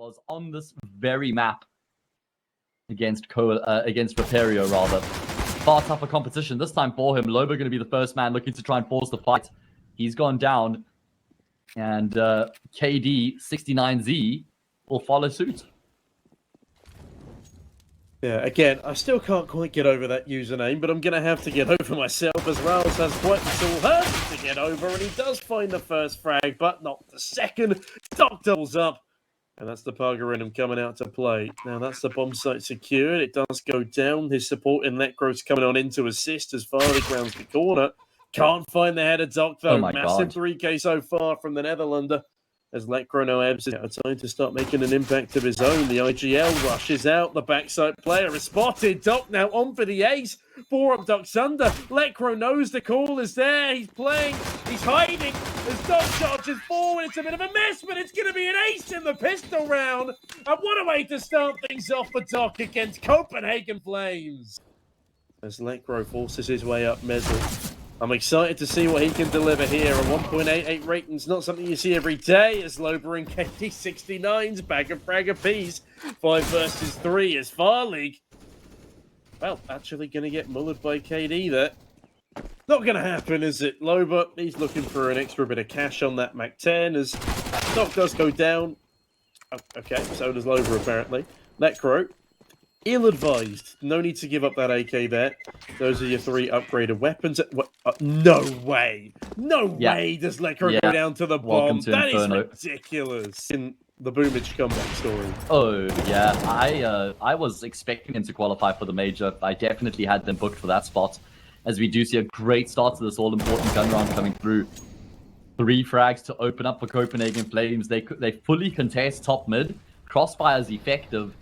was on this very map against Raperio, rather. Far tougher competition this time for him. Loba going to be the first man looking to try and force the fight. He's gone down, and KD69Z will follow suit. Yeah, again, I still can't quite get over that username, but I'm going to have to get over myself as Rouse has quite the tall hurdle to get over, and he does find the first frag, but not the second. Doc doubles up, and that's the Pargarinum coming out to play. Now, that's the bomb site secured. It does go down. His support in Necro's coming on in to assist as Farley grounds the corner. Can't find the head of Doc, though. Oh my Massive God. 3K so far from the Netherlander. As Lecro no abs is out of time to start making an impact of his own. The IGL rushes out. The backside player is spotted. Doc now on for the ace. 4 up Doc's under. Lecro knows the call is there. He's playing. He's hiding. As Doc charges forward. It's a bit of a mess, but it's going to be an ace in the pistol round. And what a way to start things off for Doc against Copenhagen Flames. As Lecro forces his way up Mezzle. I'm excited to see what he can deliver here. A 1.88 rating's not something you see every day as Loba and KD69's bag of frag apiece. 5 versus 3 as Farleague. Well, actually going to get mullered by KD there. Not going to happen, is it? Loba, he's looking for an extra bit of cash on that Mac 10 as Doc does go down. Oh, okay, so does Loba apparently. Necro. Ill-advised. No need to give up that AK there. Those are your 3 upgraded weapons. No way. No way does Lecro go down to the bomb. That Inferno. is ridiculous. In the Boomage comeback story. Oh, yeah. I was expecting him to qualify for the major. I definitely had them booked for that spot. As we do see a great start to this all-important gun round coming through. 3 frags to open up for Copenhagen Flames. They fully contest top mid. Crossfire is effective.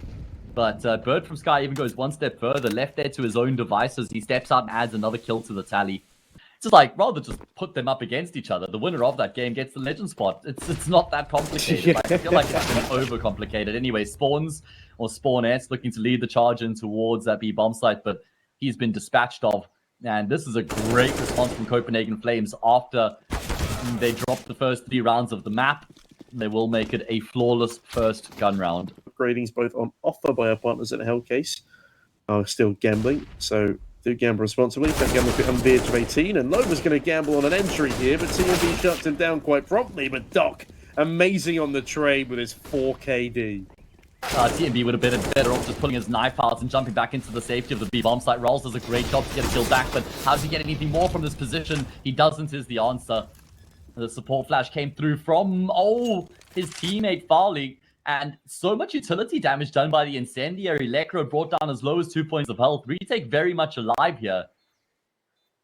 But Bird from Sky even goes one step further, left there to his own devices. He steps out and adds another kill to the tally. It's just like, rather just put them up against each other. The winner of that game gets the legend spot. It's not that complicated. I feel like it's been overcomplicated. Anyway, Spawns, or Spawness, looking to lead the charge in towards that B bomb site, but he's been dispatched of. And this is a great response from Copenhagen Flames after they dropped the first 3 rounds of the map. They will make it a flawless first gun round. Upgradings both on offer by our partners at Hellcase are still gambling, so do gamble responsibly. Don't gamble if you're under the age of 18. And Loba's going to gamble on an entry here, but TMB shuts him down quite promptly. But Doc, amazing on the trade with his 4KD. TMB would have been better off just pulling his knife out and jumping back into the safety of the B bomb site. Rolls does a great job to get a kill back, but how does he get anything more from this position? He doesn't, is the answer. The support flash came through from, his teammate Farleague, and so much utility damage done by the incendiary. Lecro brought down as low as 2 points of health. Retake very much alive here.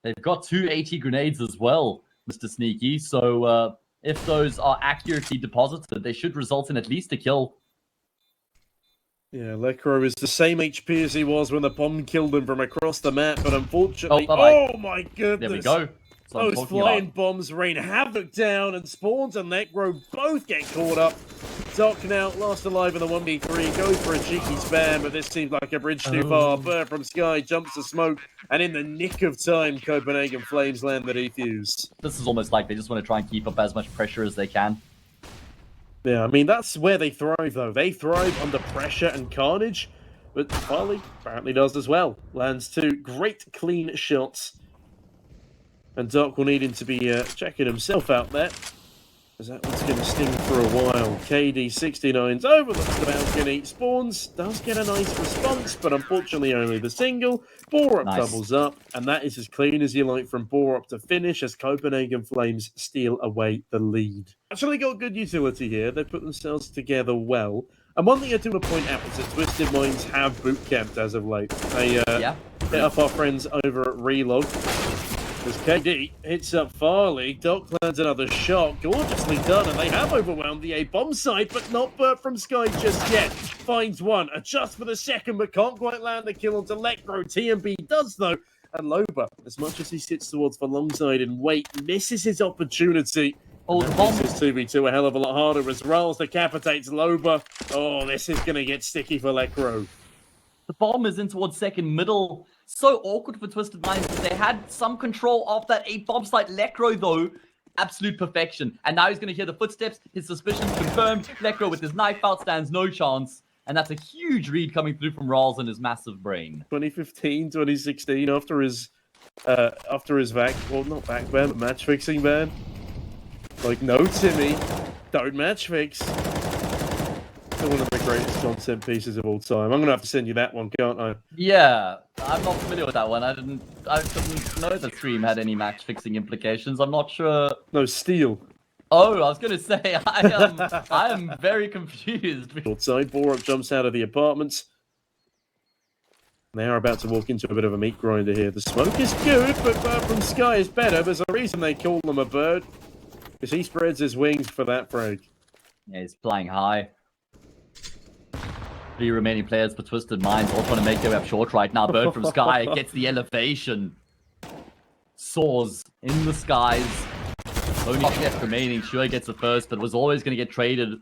They've got 2 AT grenades as well, Mr. Sneaky, so if those are accurately deposited, they should result in at least a kill. Yeah, Lecro is the same HP as he was when the bomb killed him from across the map, but unfortunately... Oh my goodness! There we go. Those flying bombs rain havoc down, and Spawns and Necro both get caught up. Doc now last alive in the 1v3, goes for a cheeky spam, but this seems like a bridge too far. Bird from Sky jumps to smoke, and in the nick of time, Copenhagen Flames land the defuse. This is almost like they just want to try and keep up as much pressure as they can. Yeah, I mean, that's where they thrive, though. They thrive under pressure and carnage, but Farley apparently does as well. Lands 2 great clean shots. And Doc will need him to be checking himself out there, because that one's going to sting for a while. KD69's overlooks the balcony. Spawns does get a nice response, but unfortunately only the single. Borup doubles up, and that is as clean as you like from Borup to finish as Copenhagen Flames steal away the lead. Actually got good utility here. They put themselves together well. And one thing I do want to point out is that Twisted Minds have boot camped as of late. They hit up our friends over at Relog. As KD hits up Farley, Doc lands another shot, gorgeously done, and they have overwhelmed the A-bomb site, but not Burt from Sky just yet. Finds one, adjusts for the second, but can't quite land the kill onto Lecro. TMB does, though, and Loba, as much as he sits towards the long side and wait, misses his opportunity. Oh, the bomb is 2v2 a hell of a lot harder as Rolls decapitates Loba. Oh, this is going to get sticky for Lecro. The bomb is in towards second middle. So awkward for Twisted Minds. They had some control of that 8 bomb site. Lecro, though, Absolute perfection. And now he's going to hear the footsteps. His suspicions confirmed. Lekro with his knife out stands no chance. And that's a huge read coming through from Rawls and his massive brain. 2015, 2016, after his back, well, not back ban, but match fixing ban. Like, no, Timmy, don't match fix. Still one of the greatest content pieces of all time. I'm gonna have to send you that one, can't I? Yeah, I'm not familiar with that one. I didn't know the stream had any match fixing implications. I'm not sure. No, Steel. Oh, I was gonna say I am very confused. Outside, Borup jumps out of the apartments. They are about to walk into a bit of a meat grinder here. The smoke is good, but Bird from Sky is better. There's a reason they call him a bird, because he spreads his wings for that frag. Yeah, he's flying high. 3 remaining players for Twisted Minds, all trying to make their way up short right now. Bird from Sky gets the elevation. Soars in the skies. Only left remaining. Sure gets the first, but was always going to get traded.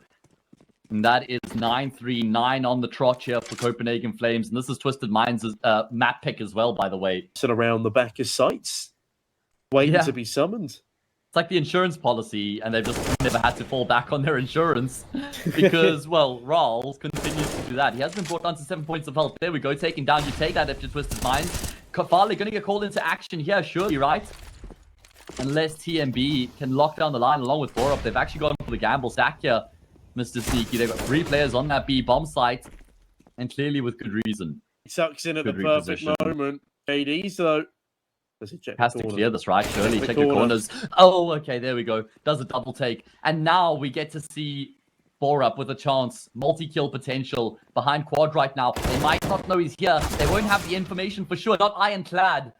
And that is 9-3-9 on the trot here for Copenhagen Flames. And this is Twisted Minds' map pick as well, by the way. Sit around the back of sites, waiting to be summoned. It's like the insurance policy, and they've just never had to fall back on their insurance because, well, Rawls continues to do that. He has been brought down to 7 points of health. There we go, taking down. You take that after Twisted Minds. Farley going to get called into action here, surely, right? Unless TMB can lock down the line along with Borup. They've actually gone for the gamble stack here, Mr. Sneaky. They've got 3 players on that B bomb site, and clearly with good reason. He sucks in at the perfect moment. KD's, though. Does he check has the to clear this, right? Surely check the the corners. Oh, okay, there we go. Does a double take. And now we get to see Borup with a chance. Multi-kill potential behind Quad right now. They might not know he's here. They won't have the information for sure. Not ironclad.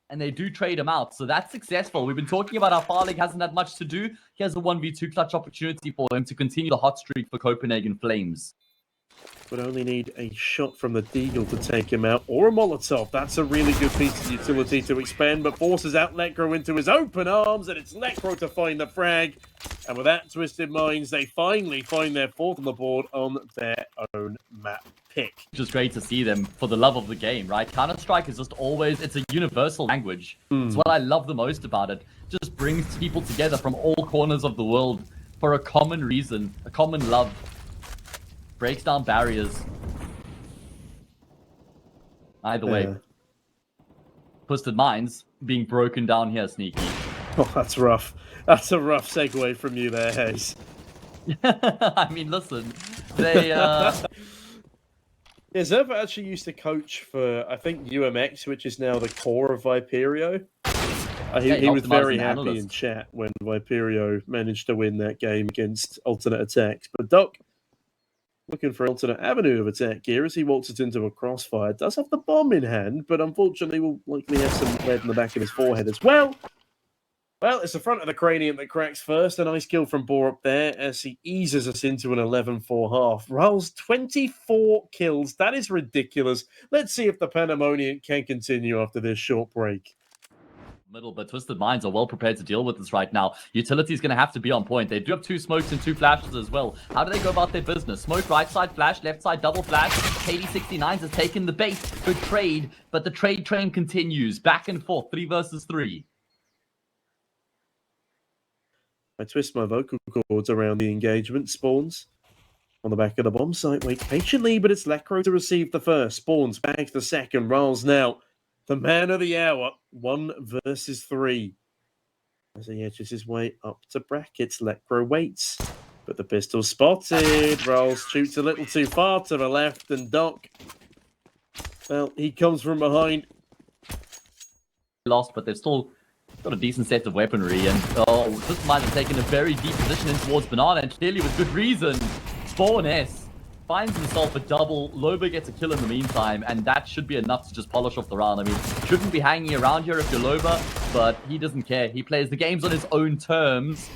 And they do trade him out. So that's successful. We've been talking about how Farlig hasn't had much to do. Here's a 1v2 clutch opportunity for him to continue the hot streak for Copenhagen Flames. Would only need a shot from the Deagle to take him out, or a Molotov. That's a really good piece of utility to expend, but forces out Lekro into his open arms, and it's Lekro to find the frag. And with that, Twisted Minds, they finally find their 4th on the board on their own map pick. Just great to see them for the love of the game, right? Counter-Strike is just always, it's a universal language. It's what I love the most about it. It just brings people together from all corners of the world for a common reason, a common love. Breaks down barriers. Either way. Twisted Minds being broken down here, Sneaky. Oh, that's rough. That's a rough segue from you there, Hayes. I mean, listen. They, Yeah, Zerva actually used to coach for, I think, UMX, which is now the core of Viperio. He was very happy in chat when Viperio managed to win that game against Alternate Attacks. But Doc, looking for an alternate avenue of attack here as he waltzes into a crossfire. Does have the bomb in hand, but unfortunately will likely have some lead in the back of his forehead as well. Well, it's the front of the cranium that cracks first. A nice kill from Borup there as he eases us into an 11-4 half. Rolls 24 kills. That is ridiculous. Let's see if the Pandemonium can continue after this short break. Middle, but Twisted Minds are well prepared to deal with this right now. Utility is going to have to be on point. They do have 2 smokes and 2 flashes as well. How do they go about their business? Smoke right side, flash, left side, double flash. KD69s has taken the bait. Good trade, but the trade train continues. Back and forth, 3 versus 3. I twist my vocal cords around the engagement. Spawns on the back of the bomb site. Wait patiently, but it's Lekro to receive the first. Spawns bags the second. Rolls now. The man of the hour, 1 versus 3. As he edges his way up to brackets, Lekro waits. But the pistol spotted. Rolls shoots a little too far to the left, and Doc, well, he comes from behind. Lost, but they've still got a decent set of weaponry. And Twisted Minds have taken a very deep position in towards Banana, and clearly with good reason. Spawn S finds himself a double. Loba gets a kill in the meantime, and that should be enough to just polish off the round. I mean, shouldn't be hanging around here if you're Loba, but he doesn't care. He plays the games on his own terms.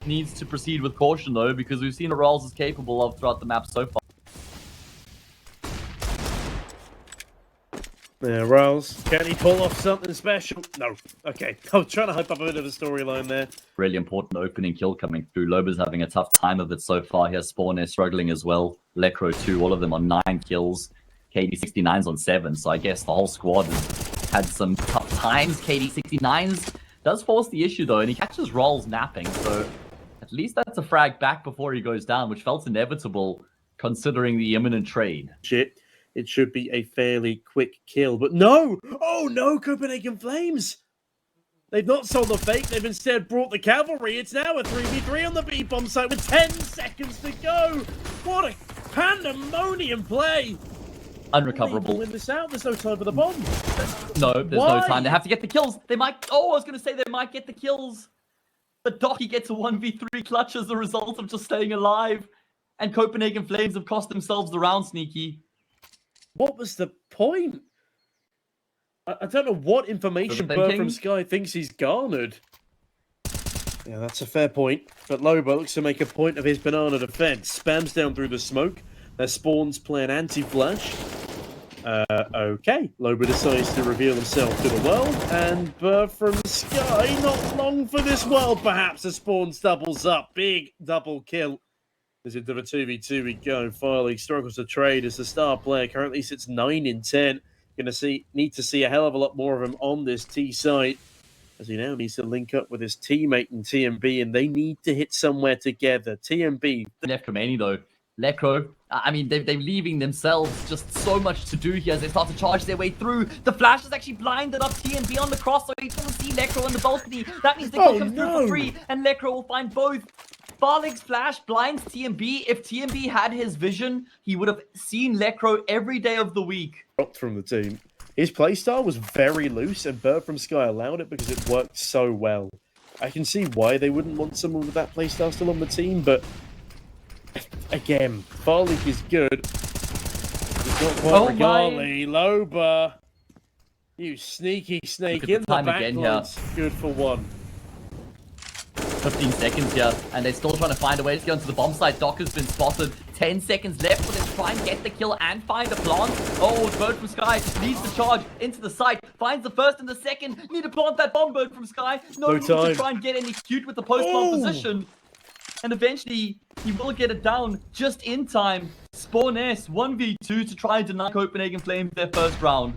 Needs to proceed with caution, though, because we've seen what Rawls is capable of throughout the map so far. Yeah, Rawls, can he pull off something special? No. Okay, I was trying to hype up a bit of a storyline there. Really important opening kill coming through. Loba's having a tough time of it so far. Here, Spawn is struggling as well. Lekro 2, all of them on 9 kills. KD69's on 7, so I guess the whole squad has had some tough times. KD69's Does force the issue, though, and he catches Rolls napping, so at least that's a frag back before he goes down, which felt inevitable considering the imminent trade. Shit. It should be a fairly quick kill, but no! Oh no, Copenhagen Flames! They've not sold the fake, they've instead brought the cavalry. It's now a 3v3 on the B-bomb site with 10 seconds to go! What a pandemonium play! Unrecoverable. Win this out, there's no time for the bomb. No, there's no time. They have to get the kills. They might... Oh, I was going to say they might get the kills. But Docky gets a 1v3 clutch as a result of just staying alive. And Copenhagen Flames have cost themselves the round, Sneaky. What was the point? I don't know what information Bird from Sky thinks he's garnered. Yeah, that's a fair point. But Loba looks to make a point of his banana defense. Spams down through the smoke. Their spawns play an anti-flash. Okay. Loba decides to reveal himself to the world. And Bird from Sky, not long for this world, perhaps. The spawns doubles up. Big double kill. As into the 2v2 we go. Fireleague struggles to trade as the star player currently sits 9 in 10. Need to see a hell of a lot more of him on this T site, as he now needs to link up with his teammate in TMB, and they need to hit somewhere together. TMB. Left Khomeini, though. Lecro, I mean, they're leaving themselves just so much to do here as they start to charge their way through. The flash has actually blinded up TMB on the cross, so he doesn't see Lecro on the balcony. That means they can come through for free, and Lecro will find both. Farlig's flash blinds TMB. If TMB had his vision, he would have seen Lecro every day of the week. Dropped from the team. His playstyle was very loose, and Bird from Sky allowed it because it worked so well. I can see why they wouldn't want someone with that playstyle still on the team, but again, Farlig is good. He's not quite Regali. Loba, you sneaky snake in the backlines. Good for one. 15 seconds here, and they're still trying to find a way to get onto the bomb site. Doc has been spotted. 10 seconds left for them to try and get the kill and find a plant. Oh, Bird from Sky leads the charge into the site. Finds the first and the second. Need to plant that bomb, Bird from Sky. No room to try and get any cute with the post-plant position. And eventually, he will get it down just in time. Spawn S 1v2 to try and deny Copenhagen Flames their first round.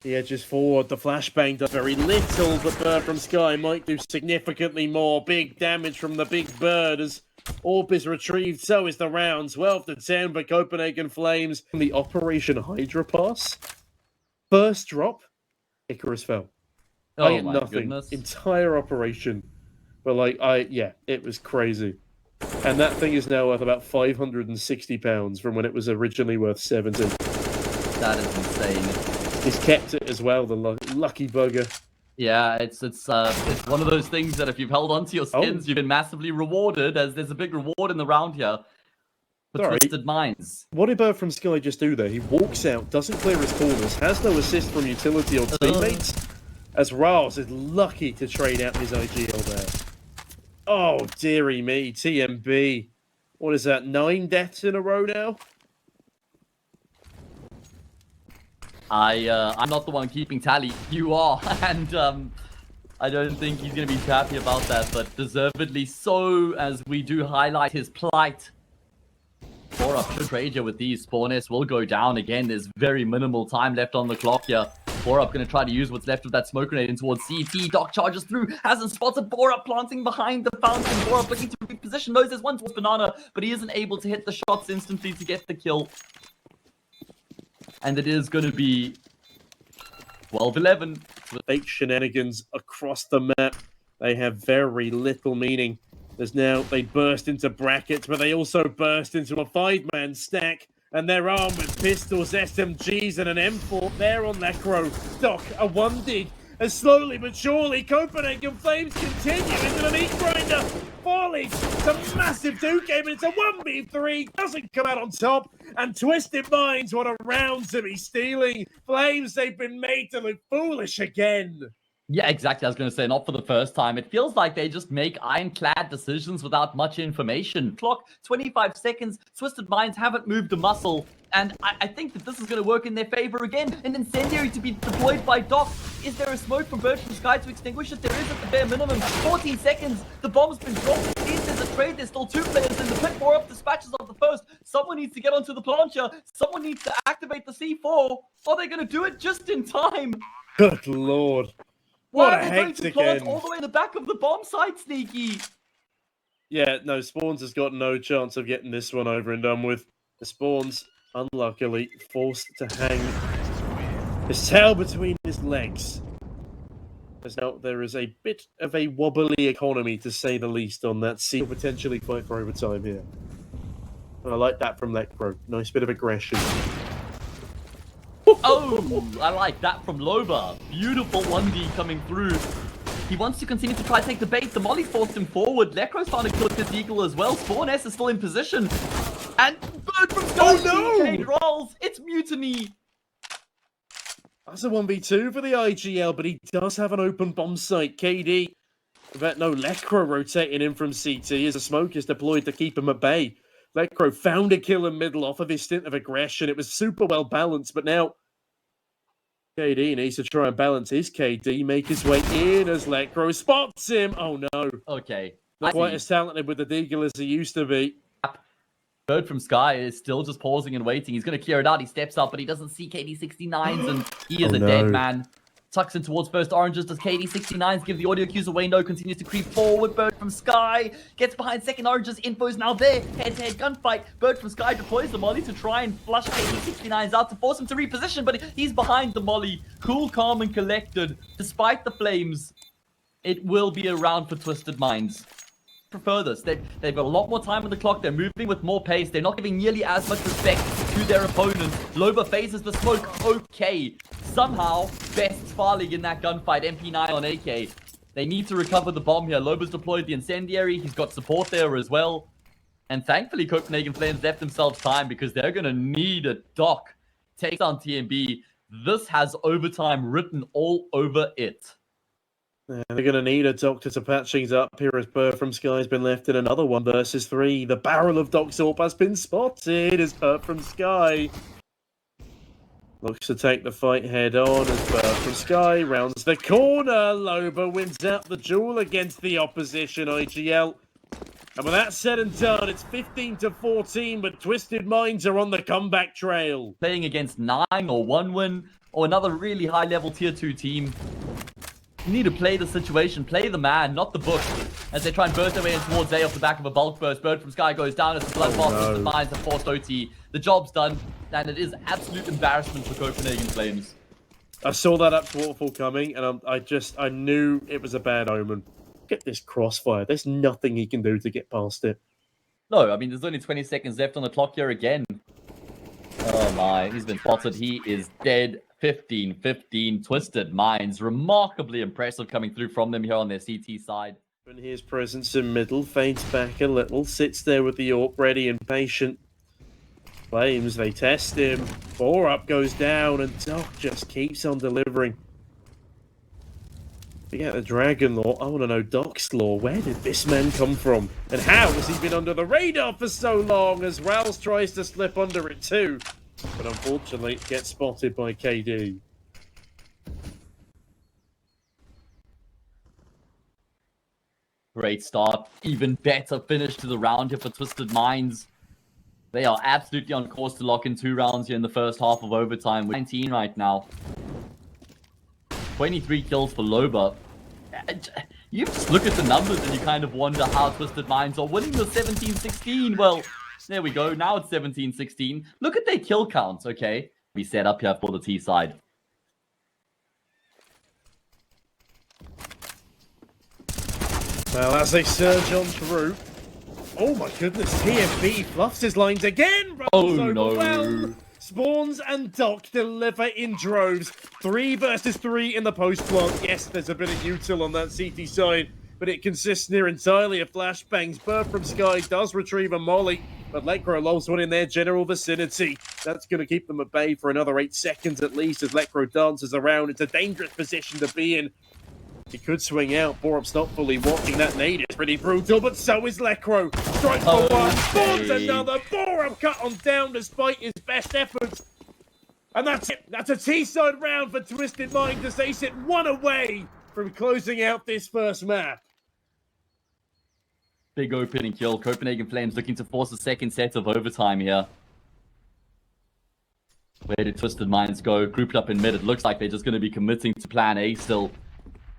He edges forward. The flashbang does very little. The Bird from Sky might do significantly more. Big damage from the big bird as Orb is retrieved. So is the round. 12 to 10 for Copenhagen Flames. The Operation Hydra pass. First drop. Icarus fell. I had nothing. Goodness. Entire operation. But yeah, it was crazy. And that thing is now worth about £560 from when it was originally worth 70. That is insane. He's kept it as well, the lucky bugger. Yeah, it's one of those things that if you've held onto your skins, you've been massively rewarded, as there's a big reward in the round here for Twisted Minds. What did Bird from Sky just do there? He walks out, doesn't clear his corners, has no assist from utility or teammates, as Riles is lucky to trade out his IGL there. Oh, dearie me, TMB. What is that, 9 deaths in a row now? I'm not the one keeping tally. You are, and I don't think he's going to be too happy about that, but deservedly so, as we do highlight his plight. 4-up should Rager with these. Spawners will go down again. There's very minimal time left on the clock here. 4-up going to try to use what's left of that smoke grenade in towards CT. Doc charges through, hasn't spotted 4-up planting behind the fountain. 4-up looking to reposition. Knows there's one towards Banana, but he isn't able to hit the shots instantly to get the kill. And it is going to be 12-11. Fake shenanigans across the map. They have very little meaning. They burst into brackets, but they also burst into a 5-man stack. And they're armed with pistols, SMGs, and an M4 there on Necro. Doc, a 1-dig. As slowly but surely, Copenhagen Flames continue into the meat grinder. Farlig, it's a massive 2K, but it's a 1v3. Doesn't come out on top. And Twisted Minds, what a round to be stealing. Flames, they've been made to look foolish again. Yeah, exactly. I was going to say, not for the first time. It feels like they just make ironclad decisions without much information. Clock, 25 seconds. Twisted Minds haven't moved a muscle. And I think that this is going to work in their favor again. An incendiary to be deployed by Doc. Is there a smoke from Bird from Sky to extinguish it? There is at the bare minimum. 14 seconds. The bomb's been dropped. It seems there's a trade. There's still 2 players in the pit. 4-up dispatches of the first. Someone needs to get onto the plancher. Someone needs to activate the C4. Are they going to do it just in time? Good lord. What Why a are they going to hectic plant end. all the way in the back of the bomb site, Sneaky? Yeah, no, Spawns has got no chance of getting this one over and done with. The Spawns, unluckily, forced to hang his tail between his legs. As now there is a bit of a wobbly economy, to say the least, on that scene. He'll potentially fight for overtime here. And I like that from Lekro. Nice bit of aggression. Oh, I like that from Loba. Beautiful 1D coming through. He wants to continue to try to take the bait. The molly forced him forward. Lekro's found a kill with this eagle as well. Spawn S is still in position. And Bird from Sky TK rolls. It's mutiny. That's a 1v2 for the IGL, but he does have an open bomb site. KD, but no, Lekro rotating in from CT as a smoke is deployed to keep him at bay. Lekro found a kill in middle off of his stint of aggression. It was super well balanced, but now KD needs to try and balance his KD, make his way in as Lekro spots him. Oh no. Okay. Not quite as talented with the Deagle as he used to be. Bird from Sky is still just pausing and waiting. He's going to clear it out. He steps up, but he doesn't see KD69s, and he is dead man. Tucks in towards first oranges. Does KD69s give the audio cues away? No, continues to creep forward. Bird from Sky gets behind second oranges. Info's now there. Head-to-head gunfight. Bird from Sky deploys the molly to try and flush KD69s out to force him to reposition, but he's behind the molly. Cool, calm, and collected. Despite the flames, it will be a round for Twisted Minds. Prefer this. They've got a lot more time on the clock. They're moving with more pace. They're not giving nearly as much respect to their opponents. Loba phases the smoke. Okay. Somehow, best Farlig in that gunfight. MP9 on AK. They need to recover the bomb here. Loba's deployed the incendiary. He's got support there as well. And thankfully, Copenhagen Flames left themselves time because they're going to need a dock. Takes on TMB. This has overtime written all over it. They're going to need a doctor to patch things up here as Bird from Sky has been left in another 1 versus 3. The barrel of Doc's AWP has been spotted as Bird from Sky looks to take the fight head on as Bird from Sky rounds the corner. Loba wins out the duel against the opposition IGL. And with that said and done, it's 15-14, but Twisted Minds are on the comeback trail. Playing against 9 or 1 win or another really high-level tier 2 team. You need to play the situation, play the man, not the book. As they try and burst their way in towards A off the back of a bulk burst. Bird from Sky goes down as the bloodbath defines the forced OT. The job's done, and it is absolute embarrassment for Copenhagen Flames. I saw that up to waterfall coming, and I knew it was a bad omen. Get this crossfire. There's nothing he can do to get past it. No, I mean, there's only 20 seconds left on the clock here again. Oh my, he's been spotted. He is dead. 15-15, Twisted Minds. Remarkably impressive coming through from them here on their CT side. And his presence in middle, fades back a little, sits there with the AWP ready and patient. Flames, they test him. 4-up goes down, and Doc just keeps on delivering. We get the Dragon Lore. I want to know Doc's lore. Where did this man come from? And how has he been under the radar for so long as Rals tries to slip under it too? But unfortunately, it gets spotted by KD. Great start. Even better finish to the round here for Twisted Minds. They are absolutely on course to lock in 2 rounds here in the first half of overtime. With 19 right now. 23 kills for Loba. You just look at the numbers and you kind of wonder how Twisted Minds are winning the 17-16. Well, there we go. Now it's 17-16. Look at their kill counts, okay? We set up here for the T side. Well, as they surge on through. Oh my goodness, TFB fluffs his lines again! Oh no. Spawns and Doc deliver in droves. 3 versus 3 in the post-plant. Yes, there's a bit of util on that CT side, but it consists near entirely of flashbangs. Bird from Sky does retrieve a molly, but Lekro loves one in their general vicinity. That's going to keep them at bay for another 8 seconds at least as Lekro dances around. It's a dangerous position to be in. He could swing out. Borup's not fully watching that nade. It's pretty brutal, but so is Lekro. Strikes for one, spawns another. Borup cut on down despite his best efforts. And that's it. That's a T-side round for Twisted Minds as they sit 1 away from closing out this first map. Big opening kill. Copenhagen Flames looking to force a second set of overtime here. Where did Twisted Minds go? Grouped up in mid. It looks like they're just going to be committing to plan A still.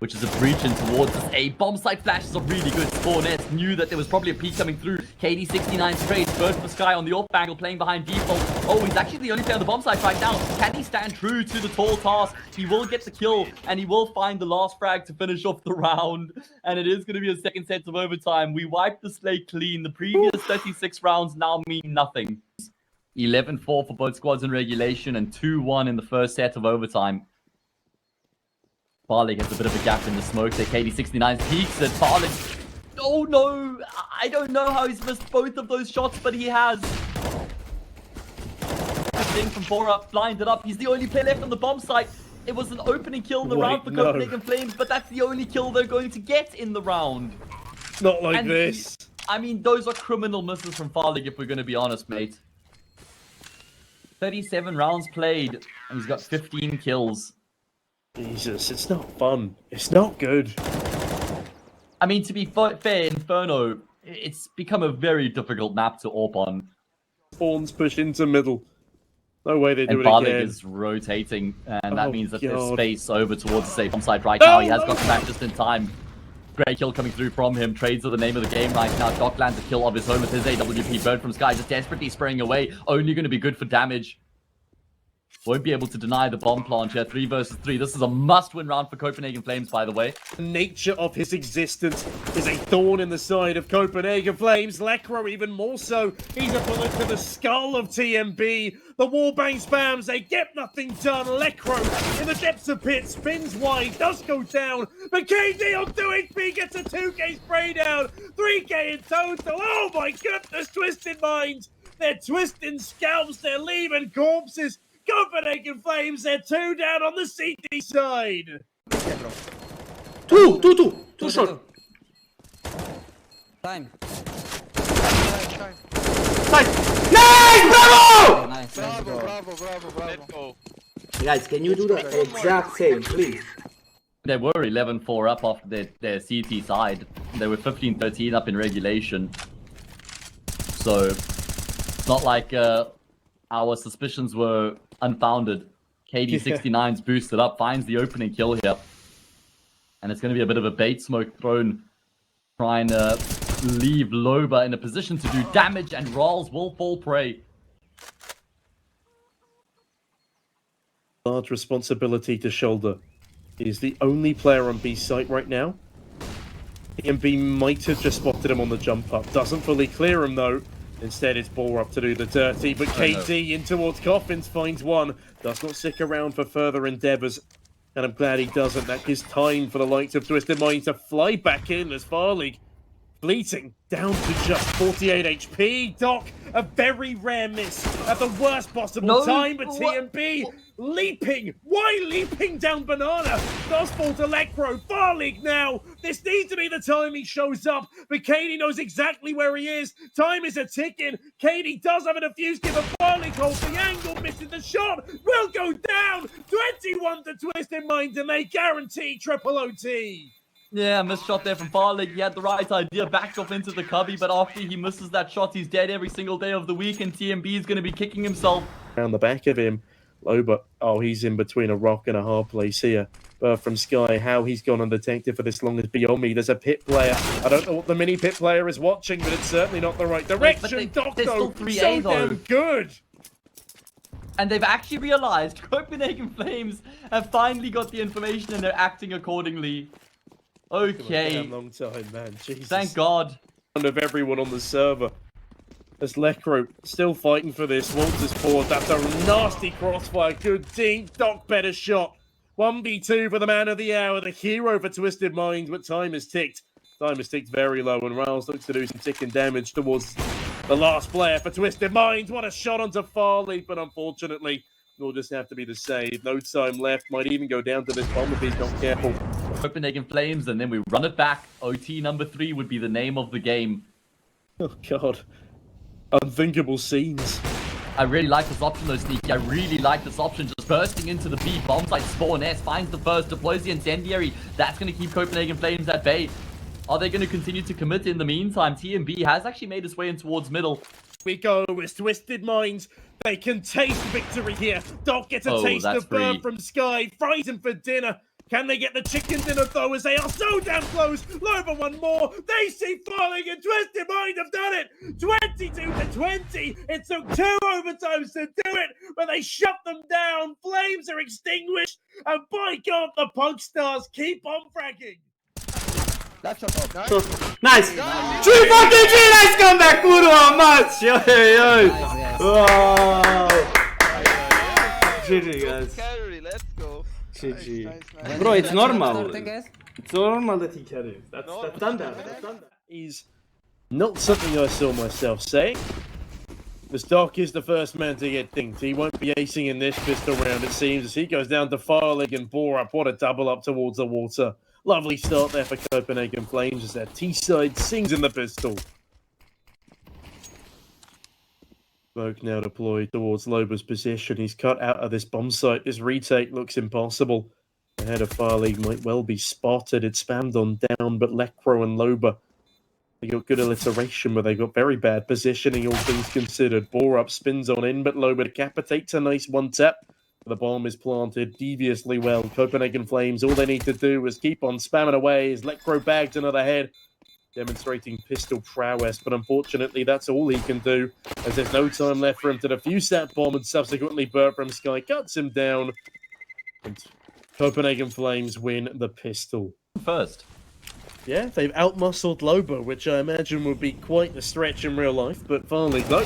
which is a breach in towards us. A bomb site flash is a really good spawn. S knew that there was probably a peek coming through. KD69 straight, bird for Sky on the off angle, playing behind default. Oh, he's actually the only player on the bomb site right now. Can he stand true to the tall task? He will get the kill, and he will find the last frag to finish off the round. And it is going to be a second set of overtime. We wiped the slate clean. The previous 36 rounds now mean nothing. 11-4 for both squads in regulation, and 2-1 in the first set of overtime. Farlig has a bit of a gap in the smoke there. KD69 peeks at Farlig. Oh no! I don't know how he's missed both of those shots, but he has. Good thing from Bora, blinded up. He's the only player left on the bomb site. It was an opening kill in the round for Copenhagen Flames, but that's the only kill they're going to get in the round. Not like this. I mean, those are criminal misses from Farlig, if we're going to be honest, mate. 37 rounds played, and he's got 15 kills. Jesus, it's not fun. It's not good. I mean, to be fair, Inferno, it's become a very difficult map to AWP on. Spawns push into middle. No way they do and it Farlig again. is rotating, and that means that there's God. space over towards the safe bomb side right now. He has got back just in time. Great kill coming through from him. Trades are the name of the game right now. Doc lands a kill of his own with his AWP. Bird from Sky just desperately spraying away. Only going to be good for damage. Won't be able to deny the bomb plant here. 3 versus 3. This is a must-win round for Copenhagen Flames, by the way. The nature of his existence is a thorn in the side of Copenhagen Flames. Lekro even more so. He's a bullet to the skull of TMB. The wallbang spams. They get nothing done. Lekro in the depths of pit spins wide. Does go down. But KD on 2 HP gets a 2k spray down. 3k in total. Oh my goodness. Twisted Minds. They're twisting scalps. They're leaving corpses. Copenhagen Flames, they're 2 down on the CT side. Two short. Time. Nice, bravo! Nice. Bravo. Guys, can you do the exact same, please? They were 11-4 up after their CT side. They were 15-13 up in regulation. So, it's not like our suspicions were unfounded. KD69's boosted up, finds the opening kill here. And it's going to be a bit of a bait smoke thrown, trying to leave Loba in a position to do damage, and Rawls will fall prey. Large responsibility to shoulder. He is the only player on B site right now. TMB might have just spotted him on the jump up. Doesn't fully clear him though. Instead, it's Borup to do the dirty, but KD in towards Coffins finds one. Does not stick around for further endeavours, and I'm glad he doesn't. That gives time for the likes of Twisted Mind to fly back in as Farlig fleeting down to just 48 HP. Doc, a very rare miss at the worst possible time, but TMB leaping. Why leaping down Banana? Does fall to Lekro. Farlig now. This needs to be the time he shows up, but Katie knows exactly where he is. Time is a ticking. Katie does have a defuse give, but Farlig holds the angle, missing the shot. Will go down. 21 to Twisted Mind, and they guarantee triple OT. Yeah, missed shot there from Farlig. He had the right idea, backed off into the cubby, but after he misses that shot, he's dead every single day of the week, and TMB is going to be kicking himself. Around the back of him, Loba, oh, he's in between a rock and a hard place here. From Sky, how he's gone undetected for this long is beyond me. There's a pit player. I don't know what the mini pit player is watching, but it's certainly not the right direction. They're still 3A, so damn good. And they've actually realized Copenhagen Flames have finally got the information and they're acting accordingly. Okay. Damn long time, man. Jesus. Thank God. Of everyone on the server. As Lekro still fighting for this. Walters forward. That's a nasty crossfire. Good ding. Doc better shot. 1v2 for the man of the hour. The hero for Twisted Mind. But time has ticked. Time has ticked very low. And Riles looks to do some ticking damage towards the last player for Twisted Mind. What a shot onto Farley. But unfortunately, will just have to be the save. No time left. Might even go down to this bomb if he's not careful. Copenhagen Flames, and then we run it back. OT number 3 would be the name of the game. Oh, God. Unthinkable scenes. I really like this option, though, Sneaky. I really like this option. Just bursting into the B. Bomb site spawn. S finds the first, deploys the incendiary. That's going to keep Copenhagen Flames at bay. Are they going to continue to commit in the meantime? TMB has actually made his way in towards middle. We go with Twisted Minds. They can taste victory here. Doc gets a taste of bird from Sky. Fries him for dinner. Can they get the chicken dinner though, as they are so damn close? Loba one more. They see falling, and Twisted Mind have done it. 22-20. It took 2 overtimes to do it, but they shut them down. Flames are extinguished, and by God, the Pug Stars keep on fragging. Nice! 3 fucking G! Nice comeback, kurwa mać! Wow! GG, guys. Carry, let's go. GG. Bro, it's normal. It's normal that he carries. That's standard. Is not something I saw myself saying. The Stock is the first man to get dinked. He won't be acing in this pistol round, it seems, as he goes down to Firelig and Borup. What a double up towards the water. Lovely start there for Copenhagen Flames as their T-side sings in the pistol. Smoke now deployed towards Loba's position. He's cut out of this bomb site. This retake looks impossible. The head of Firelig might well be spotted. It's spammed on down, but Lekro and Loba, they got good alliteration, but they got very bad positioning, all things considered. Borup spins on in, but Loba decapitates a nice one-tap. The bomb is planted deviously well. Copenhagen Flames, all they need to do is keep on spamming away as Lekro bags another head, demonstrating pistol prowess, but unfortunately that's all he can do, as there's no time left for him to defuse that bomb, and subsequently Burt from Sky cuts him down, and Copenhagen Flames win the pistol. First. Yeah, they've outmuscled Loba, which I imagine would be quite a stretch in real life, but finally, though,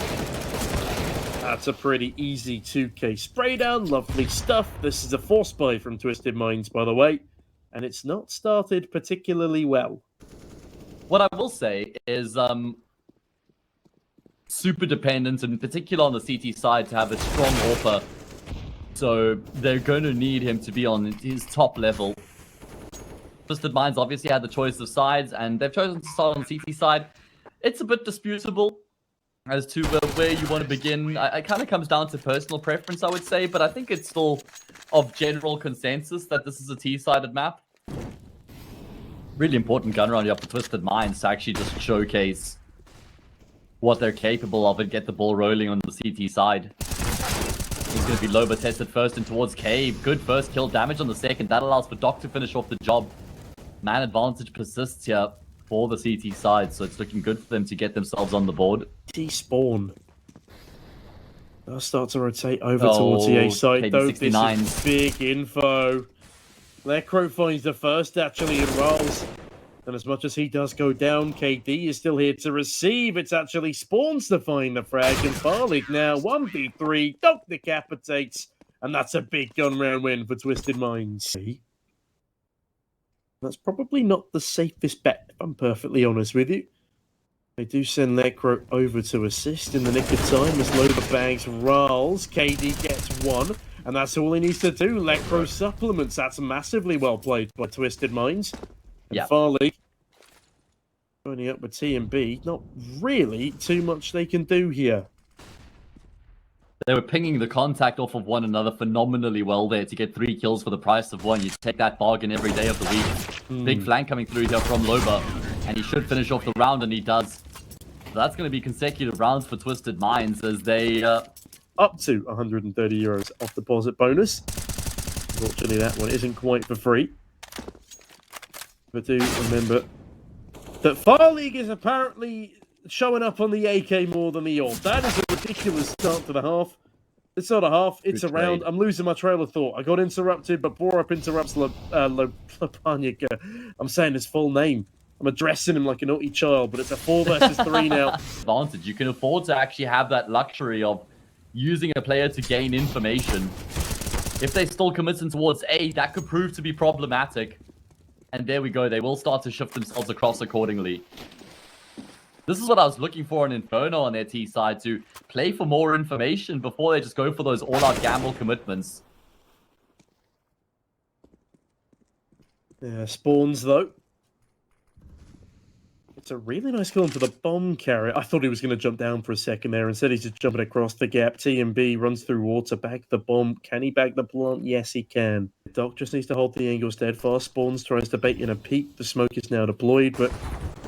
that's a pretty easy 2K spray down. Lovely stuff. This is a force buy from Twisted Minds, by the way, and it's not started particularly well. What I will say is super dependent, in particular on the CT side, to have a strong AWPer. So they're going to need him to be on his top level. Twisted Minds obviously had the choice of sides, and they've chosen to start on the CT side. It's a bit disputable as to where you want to begin. It kind of comes down to personal preference, I would say, but I think it's still of general consensus that this is a T-sided map. Really important gun round here for Twisted Minds to actually just showcase what they're capable of and get the ball rolling on the CT side. It's going to be Loba tested first and towards Cave. Good first kill, damage on the second. That allows for Doc to finish off the job. Man advantage persists here for the CT side, so it's looking good for them to get themselves on the board. T-spawn. They'll start to rotate over towards the A side, though. This is big info. Lekro finds the first, actually, and rolls. And as much as he does go down, KD is still here to receive. It's actually Spawns to find the frag, and Firelig now 1v3. Doc decapitates, and that's a big gun round win for Twisted Minds. That's probably not the safest bet, if I'm perfectly honest with you. They do send Lekro over to assist in the nick of time as Loba bags rolls. KD gets one, and that's all he needs to do. Lekro supplements. That's massively well played by Twisted Minds. And yeah. Farley joining up with TMB. Not really too much they can do here. They were pinging the contact off of one another phenomenally well there to get 3 kills for the price of 1. You take that bargain every day of the week. Big flank coming through here from Loba, and he should finish off the round, and he does. So that's going to be consecutive rounds for Twisted Minds as they... Up to 130 euros off deposit bonus. Unfortunately, that one isn't quite for free. But do remember that Firelig is apparently showing up on the AK more than the ult. That is a ridiculous start to the half. It's not a half, it's a round. I'm losing my trail of thought. I got interrupted, but Borup interrupts Lopanica. I'm saying his full name. I'm addressing him like a naughty child, but it's a 4 versus 3 now. Advantage. You can afford to actually have that luxury of using a player to gain information. If they still committing towards A, that could prove to be problematic. And there we go. They will start to shift themselves across accordingly. This is what I was looking for in Inferno on their T side, to play for more information before they just go for those all-out gamble commitments. Yeah, Spawns, though. It's a really nice kill into the bomb carrier. I thought he was going to jump down for a second there. Instead, he's just jumping across the gap. TMB runs through water, bag the bomb. Can he bag the plant? Yes, he can. Doc just needs to hold the angle steadfast. Spawns tries to bait in a peek. The smoke is now deployed, but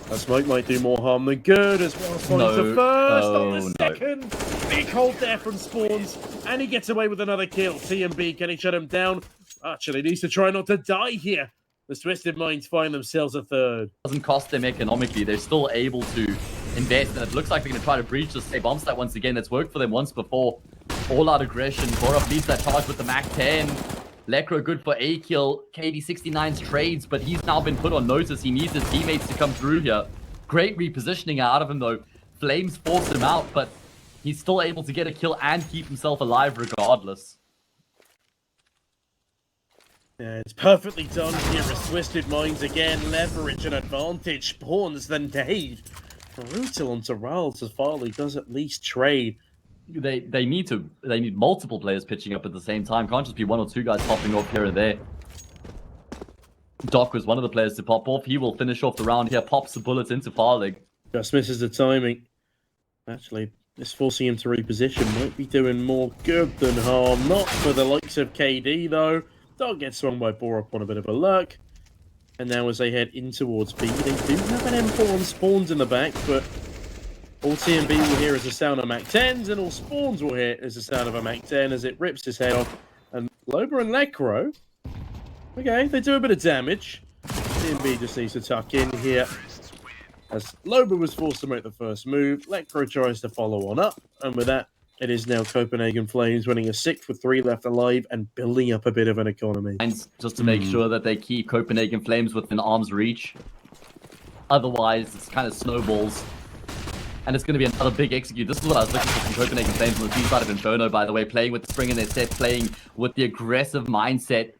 that smoke might do more harm than good, as well. Spawns the first on the second. Big hold there from Spawns, and he gets away with another kill. TMB, can he shut him down? Actually needs to try not to die here. The Twisted Minds find themselves a third. Doesn't cost them economically. They're still able to invest, and it looks like they're going to try to breach the same bomb site once again. It's worked for them once before. All-out aggression. Borup leads that charge with the Mac 10. Lekr good for a kill. KD69's trades, but he's now been put on notice. He needs his teammates to come through here. Great repositioning out of him, though. Flames forced him out, but he's still able to get a kill and keep himself alive regardless. Yeah, it's perfectly done here as Twisted Minds again leverage an advantage. Spawns the nade. Brutal onto Ralls as Farley does at least trade. They need multiple players pitching up at the same time. Can't just be one or two guys popping off here and there. Doc was one of the players to pop off. He will finish off the round here. Pops the bullet into Farlig. Just misses the timing. Actually, this forcing him to reposition might be doing more good than harm. Not for the likes of KD though. Doc gets swung by Borup on a bit of a lurk. And now as they head in towards B, they do have an M4 on spawns in the back, but all TMB will hear is the sound of Mac 10s, and all spawns will hear is the sound of a Mac 10 as it rips his head off. And Loba and Lekro, okay, they do a bit of damage. TMB just needs to tuck in here. As Loba was forced to make the first move, Lekro tries to follow on up, and with that, it is now Copenhagen Flames winning a 6 with 3 left alive and building up a bit of an economy. And just to make sure that they keep Copenhagen Flames within arm's reach. Otherwise, it's kind of snowballs. And it's going to be another big execute. This is what I was looking for from Copenhagen Flames on the team side of Inferno, by the way. Playing with the spring in their set, playing with the aggressive mindset.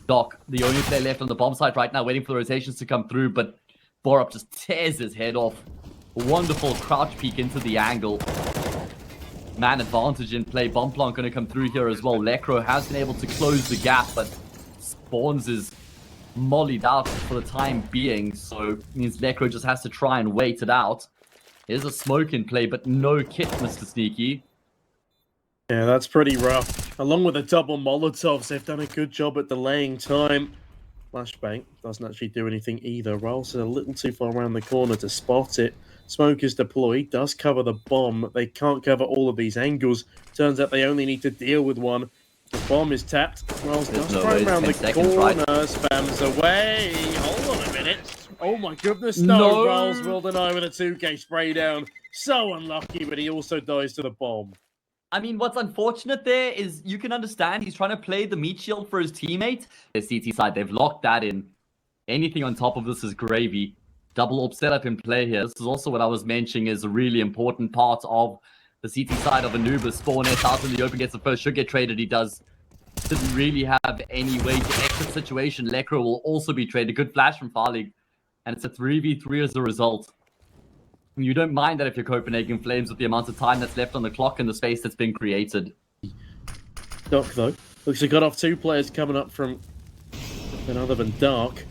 Doc, the only player left on the bomb site right now, waiting for the rotations to come through, but Borup just tears his head off. Wonderful crouch peek into the angle. Man advantage in play. Bomb plant going to come through here as well. Lekro has been able to close the gap, but Spawns is mollied out for the time being, so it means Lekro just has to try and wait it out. There's a smoke in play, but no kit, Mr. Sneaky. Yeah, that's pretty rough. Along with the double Molotovs, they've done a good job at delaying time. Flashbang doesn't actually do anything either. Rolls a little too far around the corner to spot it. Smoke is deployed, does cover the bomb. They can't cover all of these angles. Turns out they only need to deal with one. The bomb is tapped. Rolls does try around the corner, spams away. Hold on a minute. Oh my goodness, no. Rolls will deny with a 2K spray down. So unlucky, but he also dies to the bomb. I mean, what's unfortunate there is you can understand he's trying to play the meat shield for his teammate. The CT side, they've locked that in. Anything on top of this is gravy. Double orb setup in play here. This is also what I was mentioning is a really important part of the CT side of Anubis. Spawn S out in the open, gets the first, should get traded. He does. Didn't really have any way to exit situation. Lekro will also be traded. Good flash from Farlig. And it's a 3v3 as a result. You don't mind that if you're Copenhagen Flames with the amount of time that's left on the clock and the space that's been created. Doc, though, looks like got off 2 players coming up from none other than Dark.